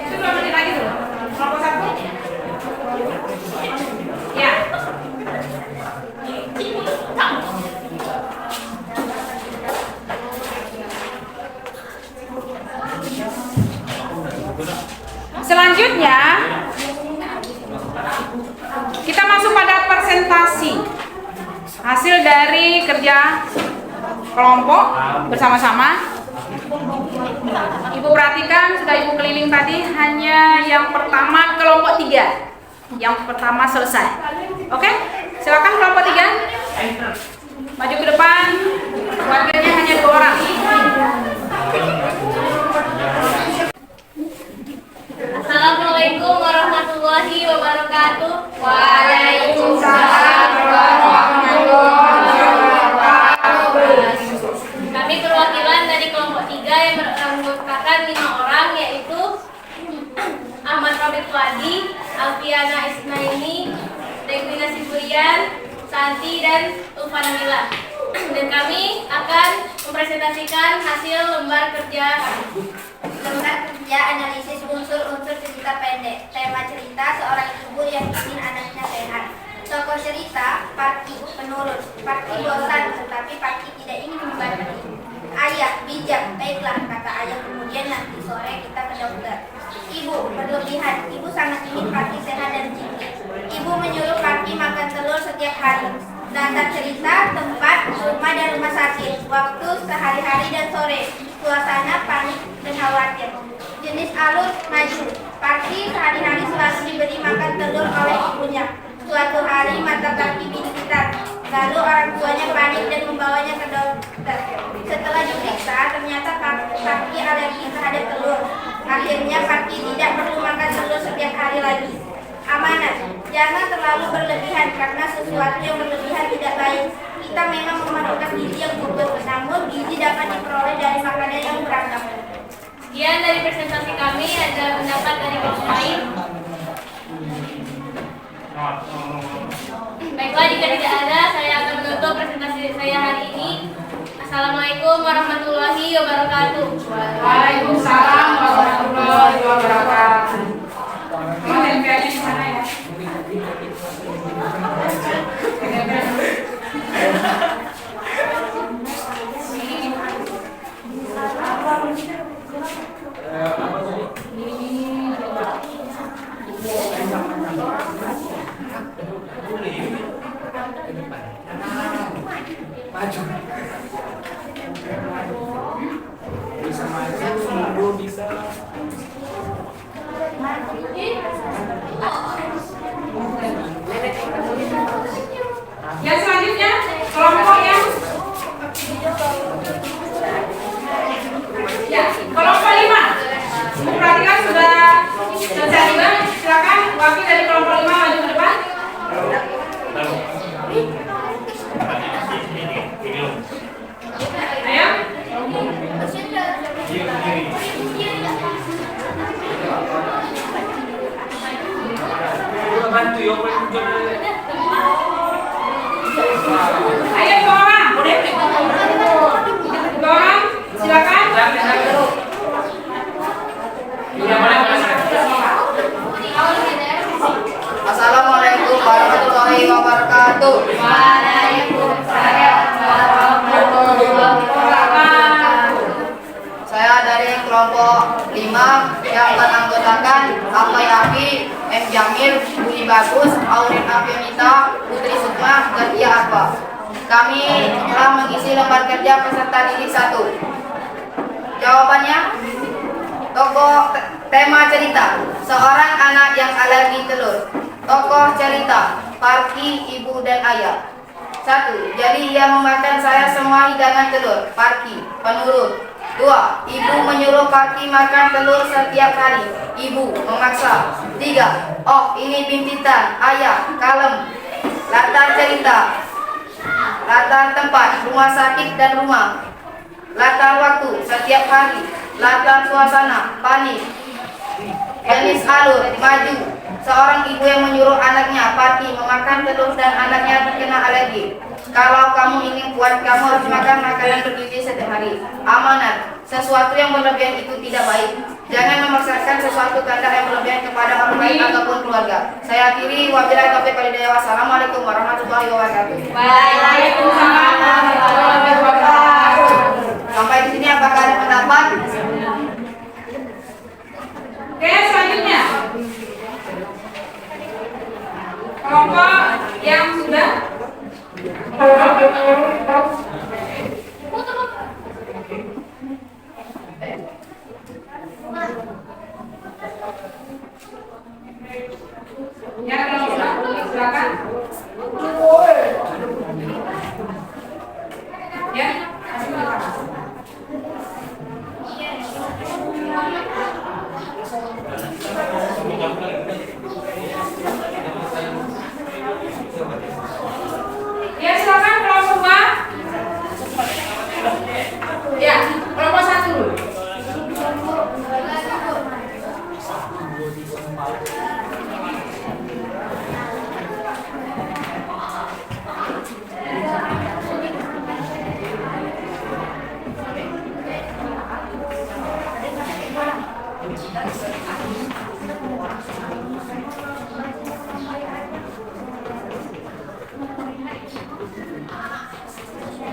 itu 2 menit lagi tuh. Kelompok 1. Ya. Selanjutnya kita masuk pada presentasi hasil dari kerja kelompok bersama-sama. Ibu perhatikan, sudah ibu keliling tadi, hanya yang pertama kelompok 3 yang pertama selesai. Oke, silakan kelompok 3 maju ke depan. Warganya hanya 2 orang. Assalamualaikum warahmatullahi wabarakatuh. Waalaikumsalam warahmatullahi wabarakatuh. Kami perwakilan dari kelompok 3 yang beranggotakan 5 orang, yaitu Ahmad Robert Wadi, Alfiana Isnaini, Devina Siburian, Santi, dan Ulfana Mila. Dan kami akan mempresentasikan hasil lembar kerja kami. Lembar kerja analisis unsur-unsur cerita pendek. Tema cerita seorang ibu yang ingin anaknya sehat. Tokoh cerita Parti penurut. Parti bosan tetapi Parti tidak ingin membantu. Ayah bijak, baiklah kata ayah, kemudian nanti sore kita ke dokter. Ibu berlebihan, ibu sangat ingin Parti sehat dan tinggi. Ibu menyuruh Parti makan telur setiap hari. Latar cerita, tempat, rumah dan rumah sakit. Waktu sehari-hari dan sore. Suasana panik dan khawatir. Jenis alur maju. Parti sehari-hari selalu diberi makan telur oleh ibunya. Suatu hari mata kaki bintitan. Lalu orang tuanya panik dan membawanya ke dokter. Setelah diperiksa, ternyata Parti alergi terhadap telur. Akhirnya Parti tidak perlu makan telur setiap hari lagi. Amanat, jangan terlalu berlebihan karena sesuatu yang berlebihan tidak baik. Kita memang memerlukan gizi yang cukup, namun gizi dapat diperoleh dari makanan yang beragam. Sekian dari presentasi kami. Ada pendapat dari kelompok lain? Baiklah, jika tidak ada, saya akan menutup presentasi saya hari ini. Assalamualaikum warahmatullahi wabarakatuh. Waalaikumsalam warahmatullahi wabarakatuh. Tempelnya di sana ya. Bisa maju, bisa. Yang selanjutnya kelompok yang Ayo. Bantu ya, Ayo dua orang, boleh? Dua orang, silakan. Assalamualaikum warahmatullahi wabarakatuh. Saya dari kelompok 5 yang beranggotakan Apai Api, M. Jamil, Budi Bagus, Aurin Afionita, Putri Sukma, Gatia Arfa. Kami telah mengisi lembar kerja peserta didik 1. Jawabannya, tokoh tema cerita, seorang anak yang alergi telur. Tokoh cerita, Parki, ibu dan ayah. 1. Jadi ia memakan saya semua hidangan telur. Parki, penurut. 2. Ibu menyuruh Parki makan telur setiap hari. Ibu memaksa. 3. Oh, ini bintitan. Ayah, kalem. Latar cerita, latar tempat, rumah sakit dan rumah. Latar waktu, setiap hari. Latar suasana, panik. Jenis alur, maju. Seorang ibu yang menyuruh anaknya, Parki, memakan telur dan anaknya terkena alergi. Kalau kamu ingin kuat, kamu harus makan makanan bergizi setiap hari. Amanat, sesuatu yang berlebihan itu tidak baik. Jangan memaksakan sesuatu kehendak yang berlebihan kepada orang lain ataupun keluarga. Saya akhiri, wabillahi taufiq wal hidayah. Wassalamualaikum warahmatullahi wabarakatuh. Waalaikumsalam warahmatullahi wabarakatuh. Sampai di sini apakah ada pendapat? Oke, selanjutnya. Kelompok yang sudah ya, kelompok satu, silakan. Ya, kasih makan. Ya, silakan kelompok 2. Ya, kelompok 1 dulu.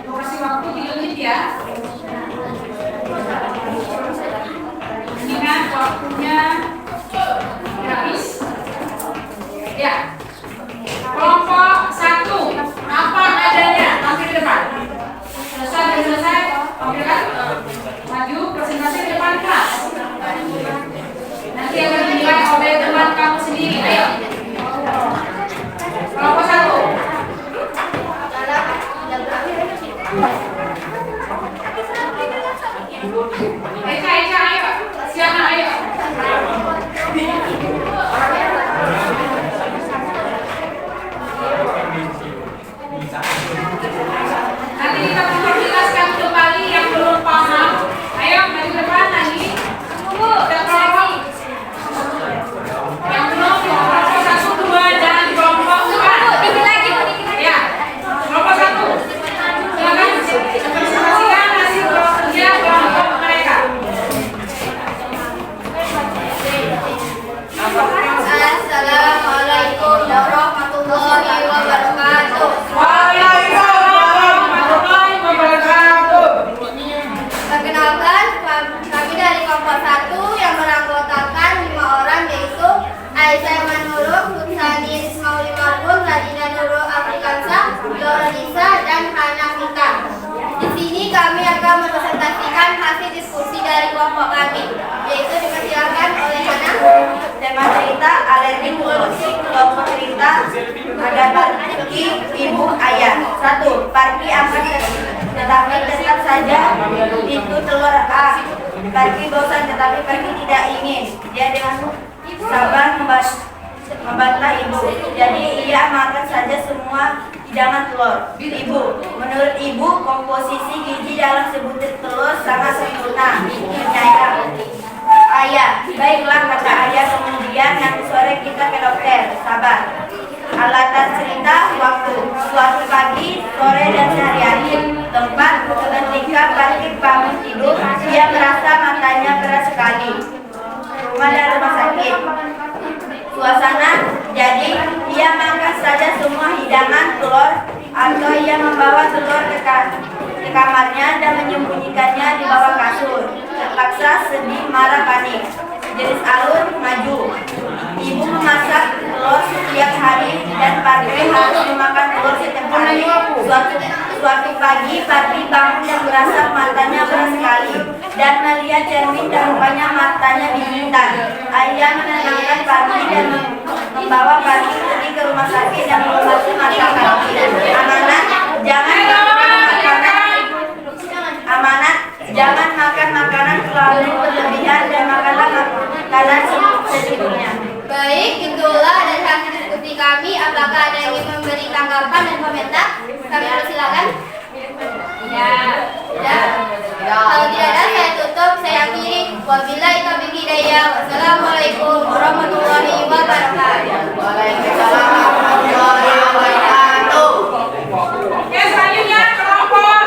Kasih waktu 3 menit ya. Ingat waktunya habis. Ya. Kelompok 1, apa adanya, tampil depan. Selesai, tampil depan. Maju, presentasi di depan kelas. Nanti akan dinilai oleh teman kamu sendiri. Ayo. Kelompok 1. Eka, ayo. Siapa, ayo. Nanti kita akan jelaskan kembali yang belum paham. Ayo, maju depan lagi. Kita kelompok. Yang belum, kelompok 1, 2, dan kelompok 4. Ya, kelompok 1. Silakan presentasikan hasil kerja kelompok mereka. Assalamualaikum warahmatullahi wabarakatuh. Waalaikumsalam warahmatullahi wabarakatuh. Perkenalkan, kami dari kelompok 1 yang beranggotakan 5 orang, yaitu Aisyah Manurul, Hutsani Ismail Marbun, Radina Nurul Afrikansa, Lorenisa, dan Hana Mita. Di sini kami akan mempresentasikan hasil diskusi dari kelompok kami, yaitu dipersilakan oleh Hana. Tema cerita alergi musik. Kelompok cerita ada Parki, ibu, ayah. 1. Parki aman tetapi tetap saja itu telur A. Parki bosan tetapi Parki tidak ingin. Dia dengan sabar membantah ibu. Jadi ia makan saja semua hidangan telur. Ibu, menurut ibu komposisi gizi dalam sebutir telur sangat sempurna, menyayang. Ayah, baiklah kata ayah, kemudian nanti sore kita ke dokter. Sabar. Alatan cerita waktu suatu pagi, sore dan sehari-hari. Tempat ketika Parkir bangun tidur, dia merasa matanya keras sekali. Rumah dan rumah sakit. Suasana, jadi ia makan saja semua hidangan telur atau ia membawa telur ke kamarnya dan menyembunyikannya di bawah kasur. Terpaksa, sedih, marah, panik. Jenis alur, maju. Ibu memasak telur setiap hari dan Parkir harus memakan telur setiap hari. Suatu pagi Parkir bangun dan merasa matanya keras sekali dan melihat cermin dan rupanya matanya bintan. Ayah menenangkan Parkir dan membawa Parkir pergi ke rumah sakit dan mengobati mata Parkir. Jangan makan makanan terlalu berlebihan dan makanlah makanan secukupnya. Baik, itulah dari hasil diskusi kami. Apakah ada yang ingin memberi tanggapan dan komentar? Kami persilakan. Ya. Kalau tidak ada, saya tutup. Saya akhiri. Wabillahi taufiq hidayah. Wassalamualaikum warahmatullahi wabarakatuh. Waalaikumsalam warahmatullahi wabarakatuh. Oke, selanjutnya kelompok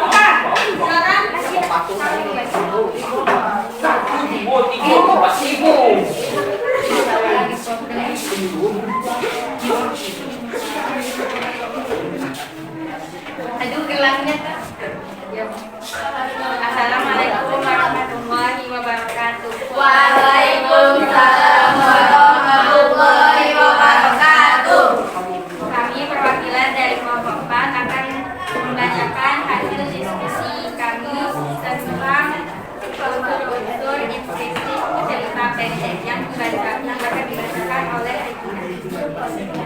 4. Silakan. Aduh, gelangnya Kak. Assalamualaikum warahmatullahi wabarakatuh. Waalaikumsalam warahmatullahi wabarakatuh. Kami perwakilan dari kelompok 4 akan membacakan hasil diskusi kami tentang unsur-unsur implisit cerita pendek yang akan dibacakan oleh Regina.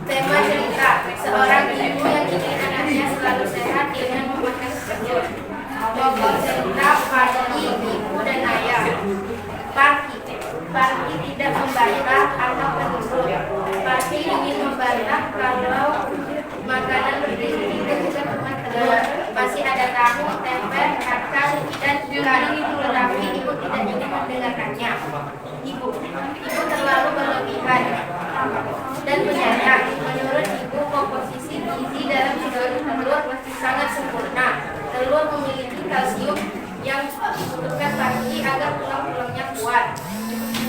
Tema cerita, seorang ibu yang ingin anaknya selalu sehat dengan memakan sayur. Tokoh cerita, Parki, ibu dan ayah. Parki tidak membantah atau menurut. Parki ingin membantah kalau makanan bergizi tidak bisa teman telur. Masih ada tahu, tempe, kacang, dan kari, tetapi ibu tidak ingin mendengarkannya. Ibu terlalu berlebihan dan penyayang. Menurut ibu, komposisi gizi dalam telur sangat sempurna. Telur memiliki kalsium yang membutuhkan Parki agar tulang-tulangnya kuat.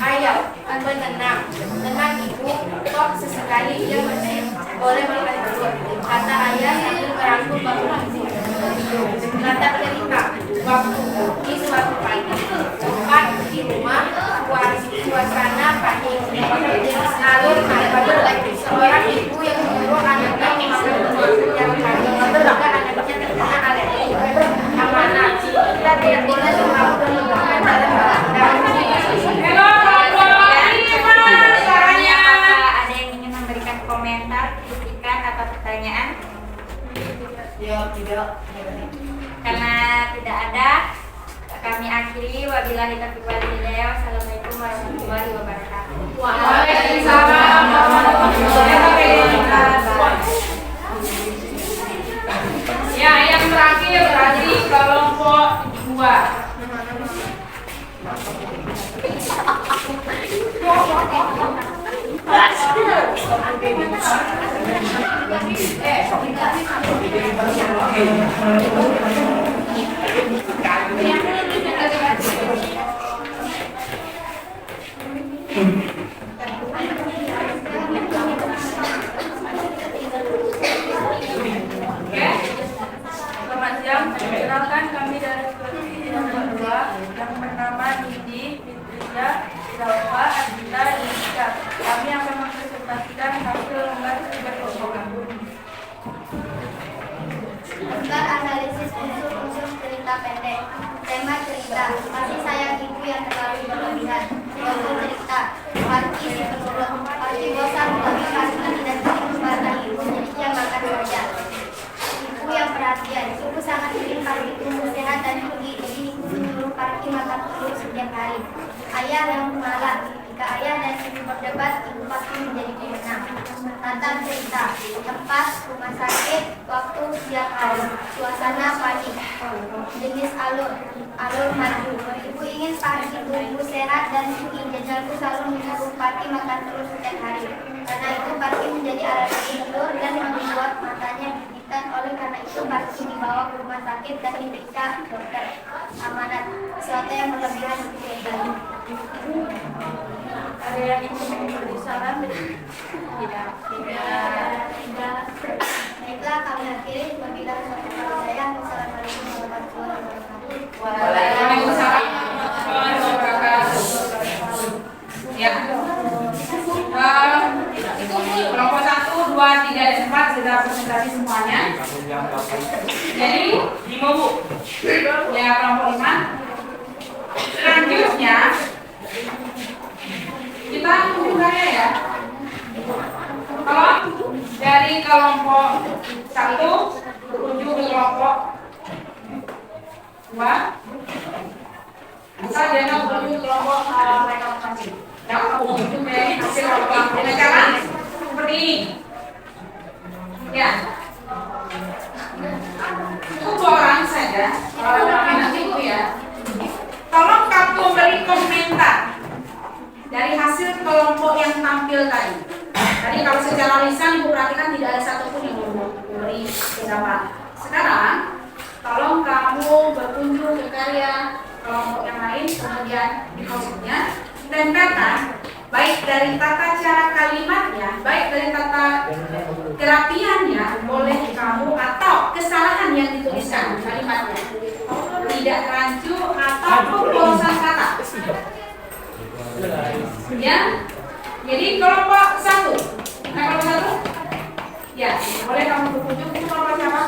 Ayah, menenang. Tenang ibu, toh sesekali ia masih boleh makan telur, kata ayah sambil merangkul bahu ibu. Latar cerita, waktu di suatu pagi, tempat di rumah, suasana panik. Jenis alur madu, seorang ibu yang menyuruh anaknya memakan telur setiap hari, maka anaknya terkena alergi. Amanah, kita tidak boleh terlalu berlebihan dalam Ada yang ingin memberikan komentar, kritikan atau pertanyaan? Ya, tidak. Karena tidak ada, kami akhiri. Wabillahi taufiq wal hidayah. Wassalamualaikum warahmatullahi wabarakatuh. Waalaikumsalam warahmatullahi wabarakatuh. Ya, yang terakhir dari kelompok 2. Selamat siang, perkenalkan kami dari kelompok nomor 2 yang bernama Nidi, Fitria, Zalfa, Adita, Indonesia. Kami akan mempresentasikan hasil lomba cerita kelompok. Gambar analisis unsur-unsur cerita pendek. Tema cerita, masih sayang ibu yang terlalu berlebihan. Tokoh cerita, Parki si penurut. Parki bosan tapi Parki tidak ingin membantah ibu, jadi dia makan saja. Ibu yang perhatian, ibu sangat ingin Parki tumbuh sehat dan tinggi, jadi ibu menyuruh Parki makan telur setiap hari. Ayah yang mengalah, jika ayah dan ibu berdebat, ibu pasti menjadi pemenang. Latar cerita, tempat rumah sakit, waktu siang hari, suasana panik, jenis alur maju. Ibu ingin pagi tubuh sehat dan suki. Jajalku selalu menyuruh Parti makan terus setiap hari. Karena itu Parti menjadi alergi telur dan membuat matanya gigitan. Oleh karena itu Parti dibawa ke rumah sakit dan diperiksa dokter amanat. Sesuatu yang berlebihan untuk Ada yang ingin memberi saran? Tidak. Baiklah, kami akhiri. Wabillahi taufiq wal hidayah. Wassalamualaikum warahmatullahi wabarakatuh. Waalaikumsalam warahmatullahi wabarakatuh. Ya. Itu kelompok 1, 2, 3, dan 4 sudah presentasi semuanya. Jadi 5 Bu. Ya, kelompok 5. Selanjutnya kita menunjukkannya ya. Kalau dari kelompok 1 menuju ke kelompok 2, asal jangan menuju kelompok rekapitulasi. Yang menuju dari hasil kelompok dengan cara seperti ini. Ya. Cukup 2 orang saja. Kalau nanti Bu ya. Tolong kamu beri komentar dari hasil kelompok yang tampil tadi. Tadi kalau secara lisan Ibu perhatikan tidak ada satupun yang memberi jawaban. Sekarang tolong kamu berkunjung ke karya kelompok yang lain, kemudian di maksudnya tempelkan baik dari tata cara kalimatnya, baik dari tata kerapiannya, boleh kamu atau kesalahan yang dituliskan kalimatnya, tidak rancu atau bosan kata. Ya, jadi kelompok 1, kelompok 1, ya, boleh kamu berkunjung ke kelompok siapa?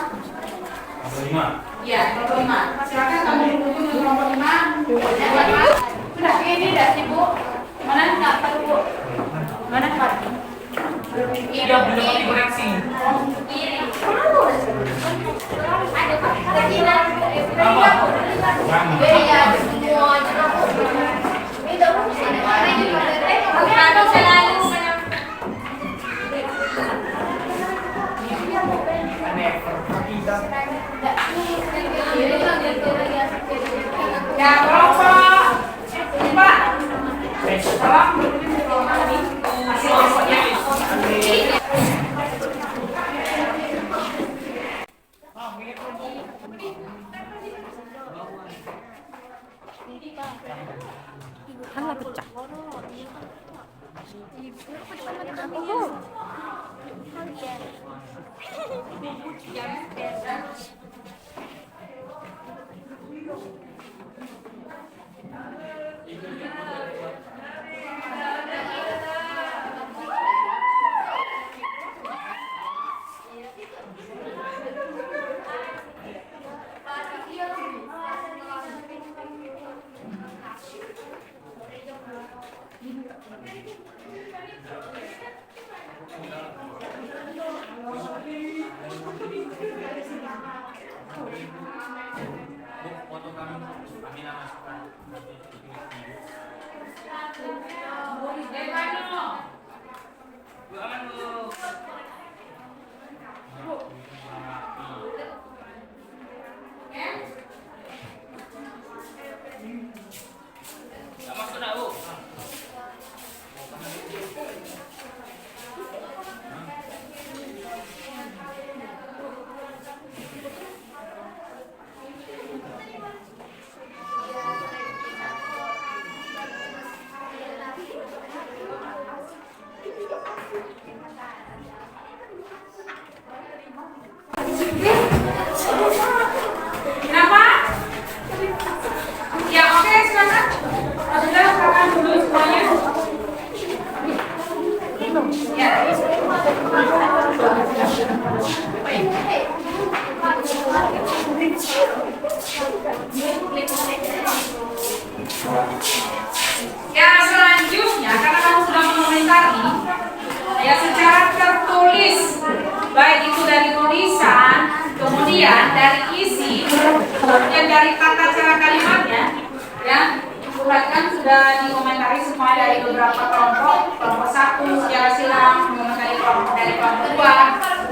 Kelompok 5. Ya, kelompok 5. Silakan kamu berkunjung ke kelompok 5. Sudah, ini dah sibuk. Mana nggak perlu? Mana Pak? Iya, belum dikoreksi. ada Pak. Ya, kelompok 4. Tolong berkunjung ke kelompok ini. Hasil kelompoknya. Kenapa? Ya, oke, silakan. Sudah, silakan dulu semuanya. Ya. Ya, selanjutnya karena kamu sudah mengomentari, ya secara tertulis, baik itu dari tulisan, kemudian dari isi, kemudian dari tata cara kalimatnya, ya perhatikan sudah dikomentari semua dari beberapa kelompok. Kelompok 1 secara silang mengomentari kelompok dari kelompok 2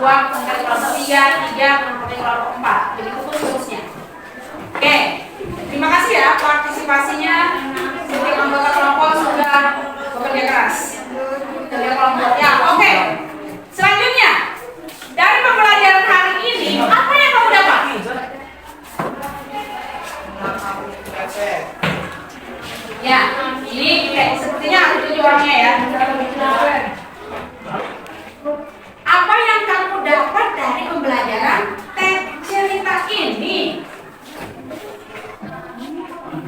mengomentari kelompok 3 mengomentari kelompok 4. Begitu pun seterusnya. Oke, terima kasih ya partisipasinya. Setiap anggota kelompok sudah bekerja keras. Kerja kelompok. Ya, oke. Selanjutnya, dari pembelajaran hari ini, apa yang kamu dapat? Ya, ini sepertinya ada 7 orangnya ya. Apa yang kamu dapat dari pembelajaran teks cerita ini?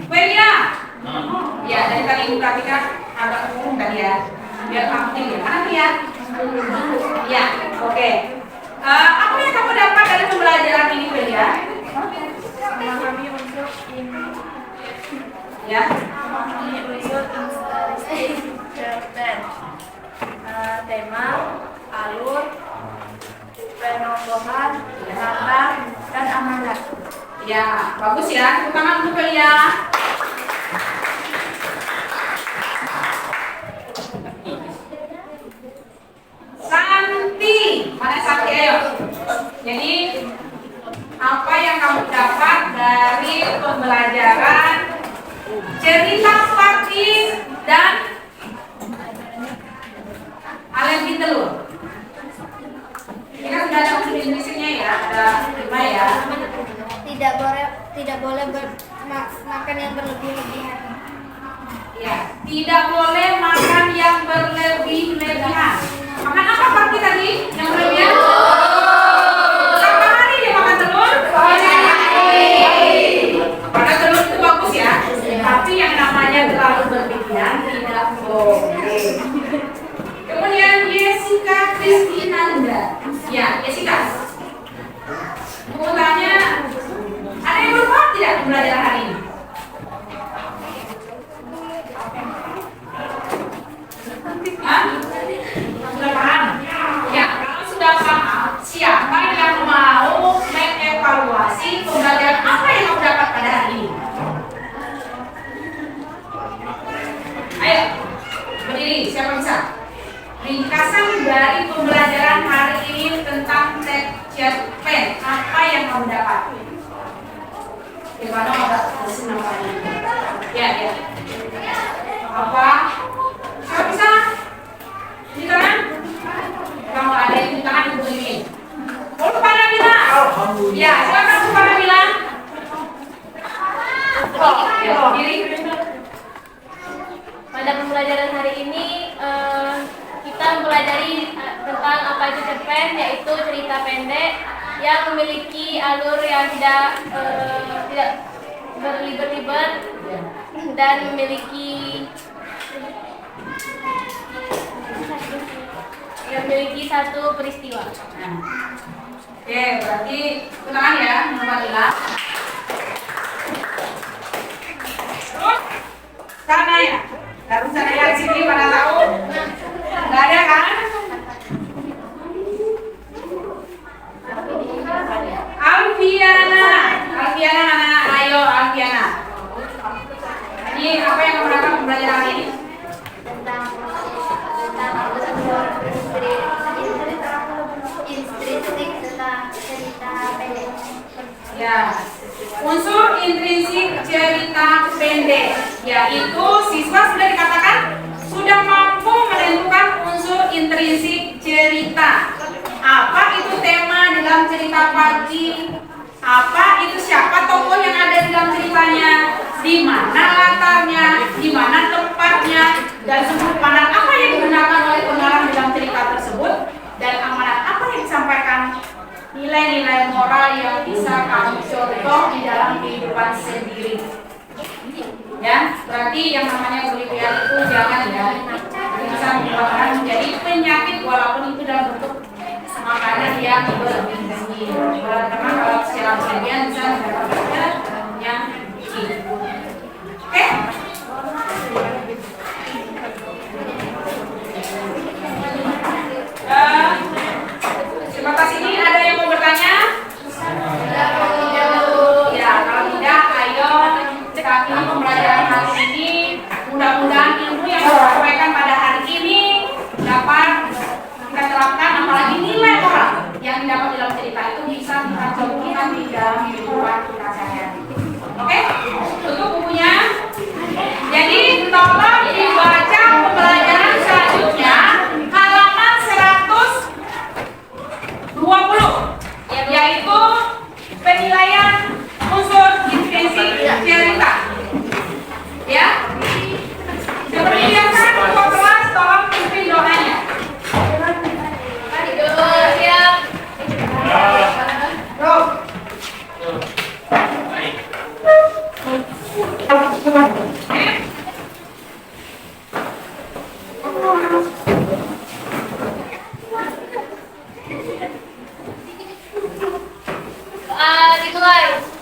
Beria. Ya, dari tadi Ibu perhatikan agak umum tadi ya. Biar kamu tinggi. Mana ya? Ya, oke. Apa yang kamu dapat dari pembelajaran ini, Beria? Memahami unsur Ya. Tema, alur, penokohan, kata, dan amanat. Ya, bagus ya. Tepuk tangan untuk Beria. Santi, mana Santi ayo? Jadi apa yang kamu dapat dari pembelajaran cerita Parti dan alergi telur? Ini kan sudah ada unsur Inggrisnya ya, ada 5 ya. Tidak boleh makan yang berlebih-lebihan. Ya, tidak boleh makan yang berlebih-lebihan. Makan apa Parti tadi? Yang berlebihan? Berapa hari dia makan telur? Karena telur itu bagus ya. Tapi yang namanya terlalu berlebihan tidak boleh. Kemudian Jessica Kristinanda. Ya, Jessica. Mau tanya, ada yang belum paham tidak pembelajaran hari ini? Hah? Sudah paham? Ya, kalau sudah paham, siapa yang mau mengevaluasi pembelajaran apa yang kamu dapat pada hari ini? Ayo, berdiri, siapa bisa? Ringkasan dari pembelajaran hari ini tentang teks cerpen, apa yang kamu dapat? Gimana agak pusing namanya? Ya. Apa? Siapa bisa? Di tangan? Kalau ada yang di tangan ibu ini. Oh, pada bilang. Ya, silakan pada bilang. Ya, diri. Pada pembelajaran hari ini kita mempelajari tentang apa itu cerpen, yaitu cerita pendek yang memiliki alur yang tidak berlibat-libat dan memiliki satu peristiwa. Oke, berarti tenang ya, Mbak. Terus sana ya, harus sana ya di sini pada tahu. Nggak ada kan? Alfiana mana? Ayo Alfiana. Ini apa yang kamu dapat pembelajaran hari ini? Tentang intrinsik tentang cerita pendek. Ya, unsur intrinsik cerita pendek, yaitu siswa sudah dikatakan sudah mampu menentukan unsur intrinsik cerita. Apa itu tema dalam cerita Parti? Apa itu siapa tokoh yang ada di dalam ceritanya? Di mana latarnya? Di mana tempatnya? Dan sudut pandang apa yang digunakan oleh pengarang dalam cerita tersebut? Dan amanat apa yang disampaikan? Nilai-nilai moral yang bisa kamu contoh di dalam kehidupan sendiri. Ya, berarti yang namanya berlebihan itu jangan ya. Bisa menyebabkan menjadi penyakit walaupun itu dalam bentuk makanan yang bergizi. Karena kalau secara berlebihan bisa menyebabkan penyakit. Oke? Sebatas ini ada yang mau bertanya? Ya, kalau tidak, ayo kami pembelajaran hari ini kehidupan kita sehari-hari. Oke, untuk bukunya. Jadi tolong dibaca pembelajaran selanjutnya halaman 120, yaitu penilaian unsur intensi cerita. Ya, seperti biasa ketua kelas tolong pimpin doanya. Siap. Go. Dimulai.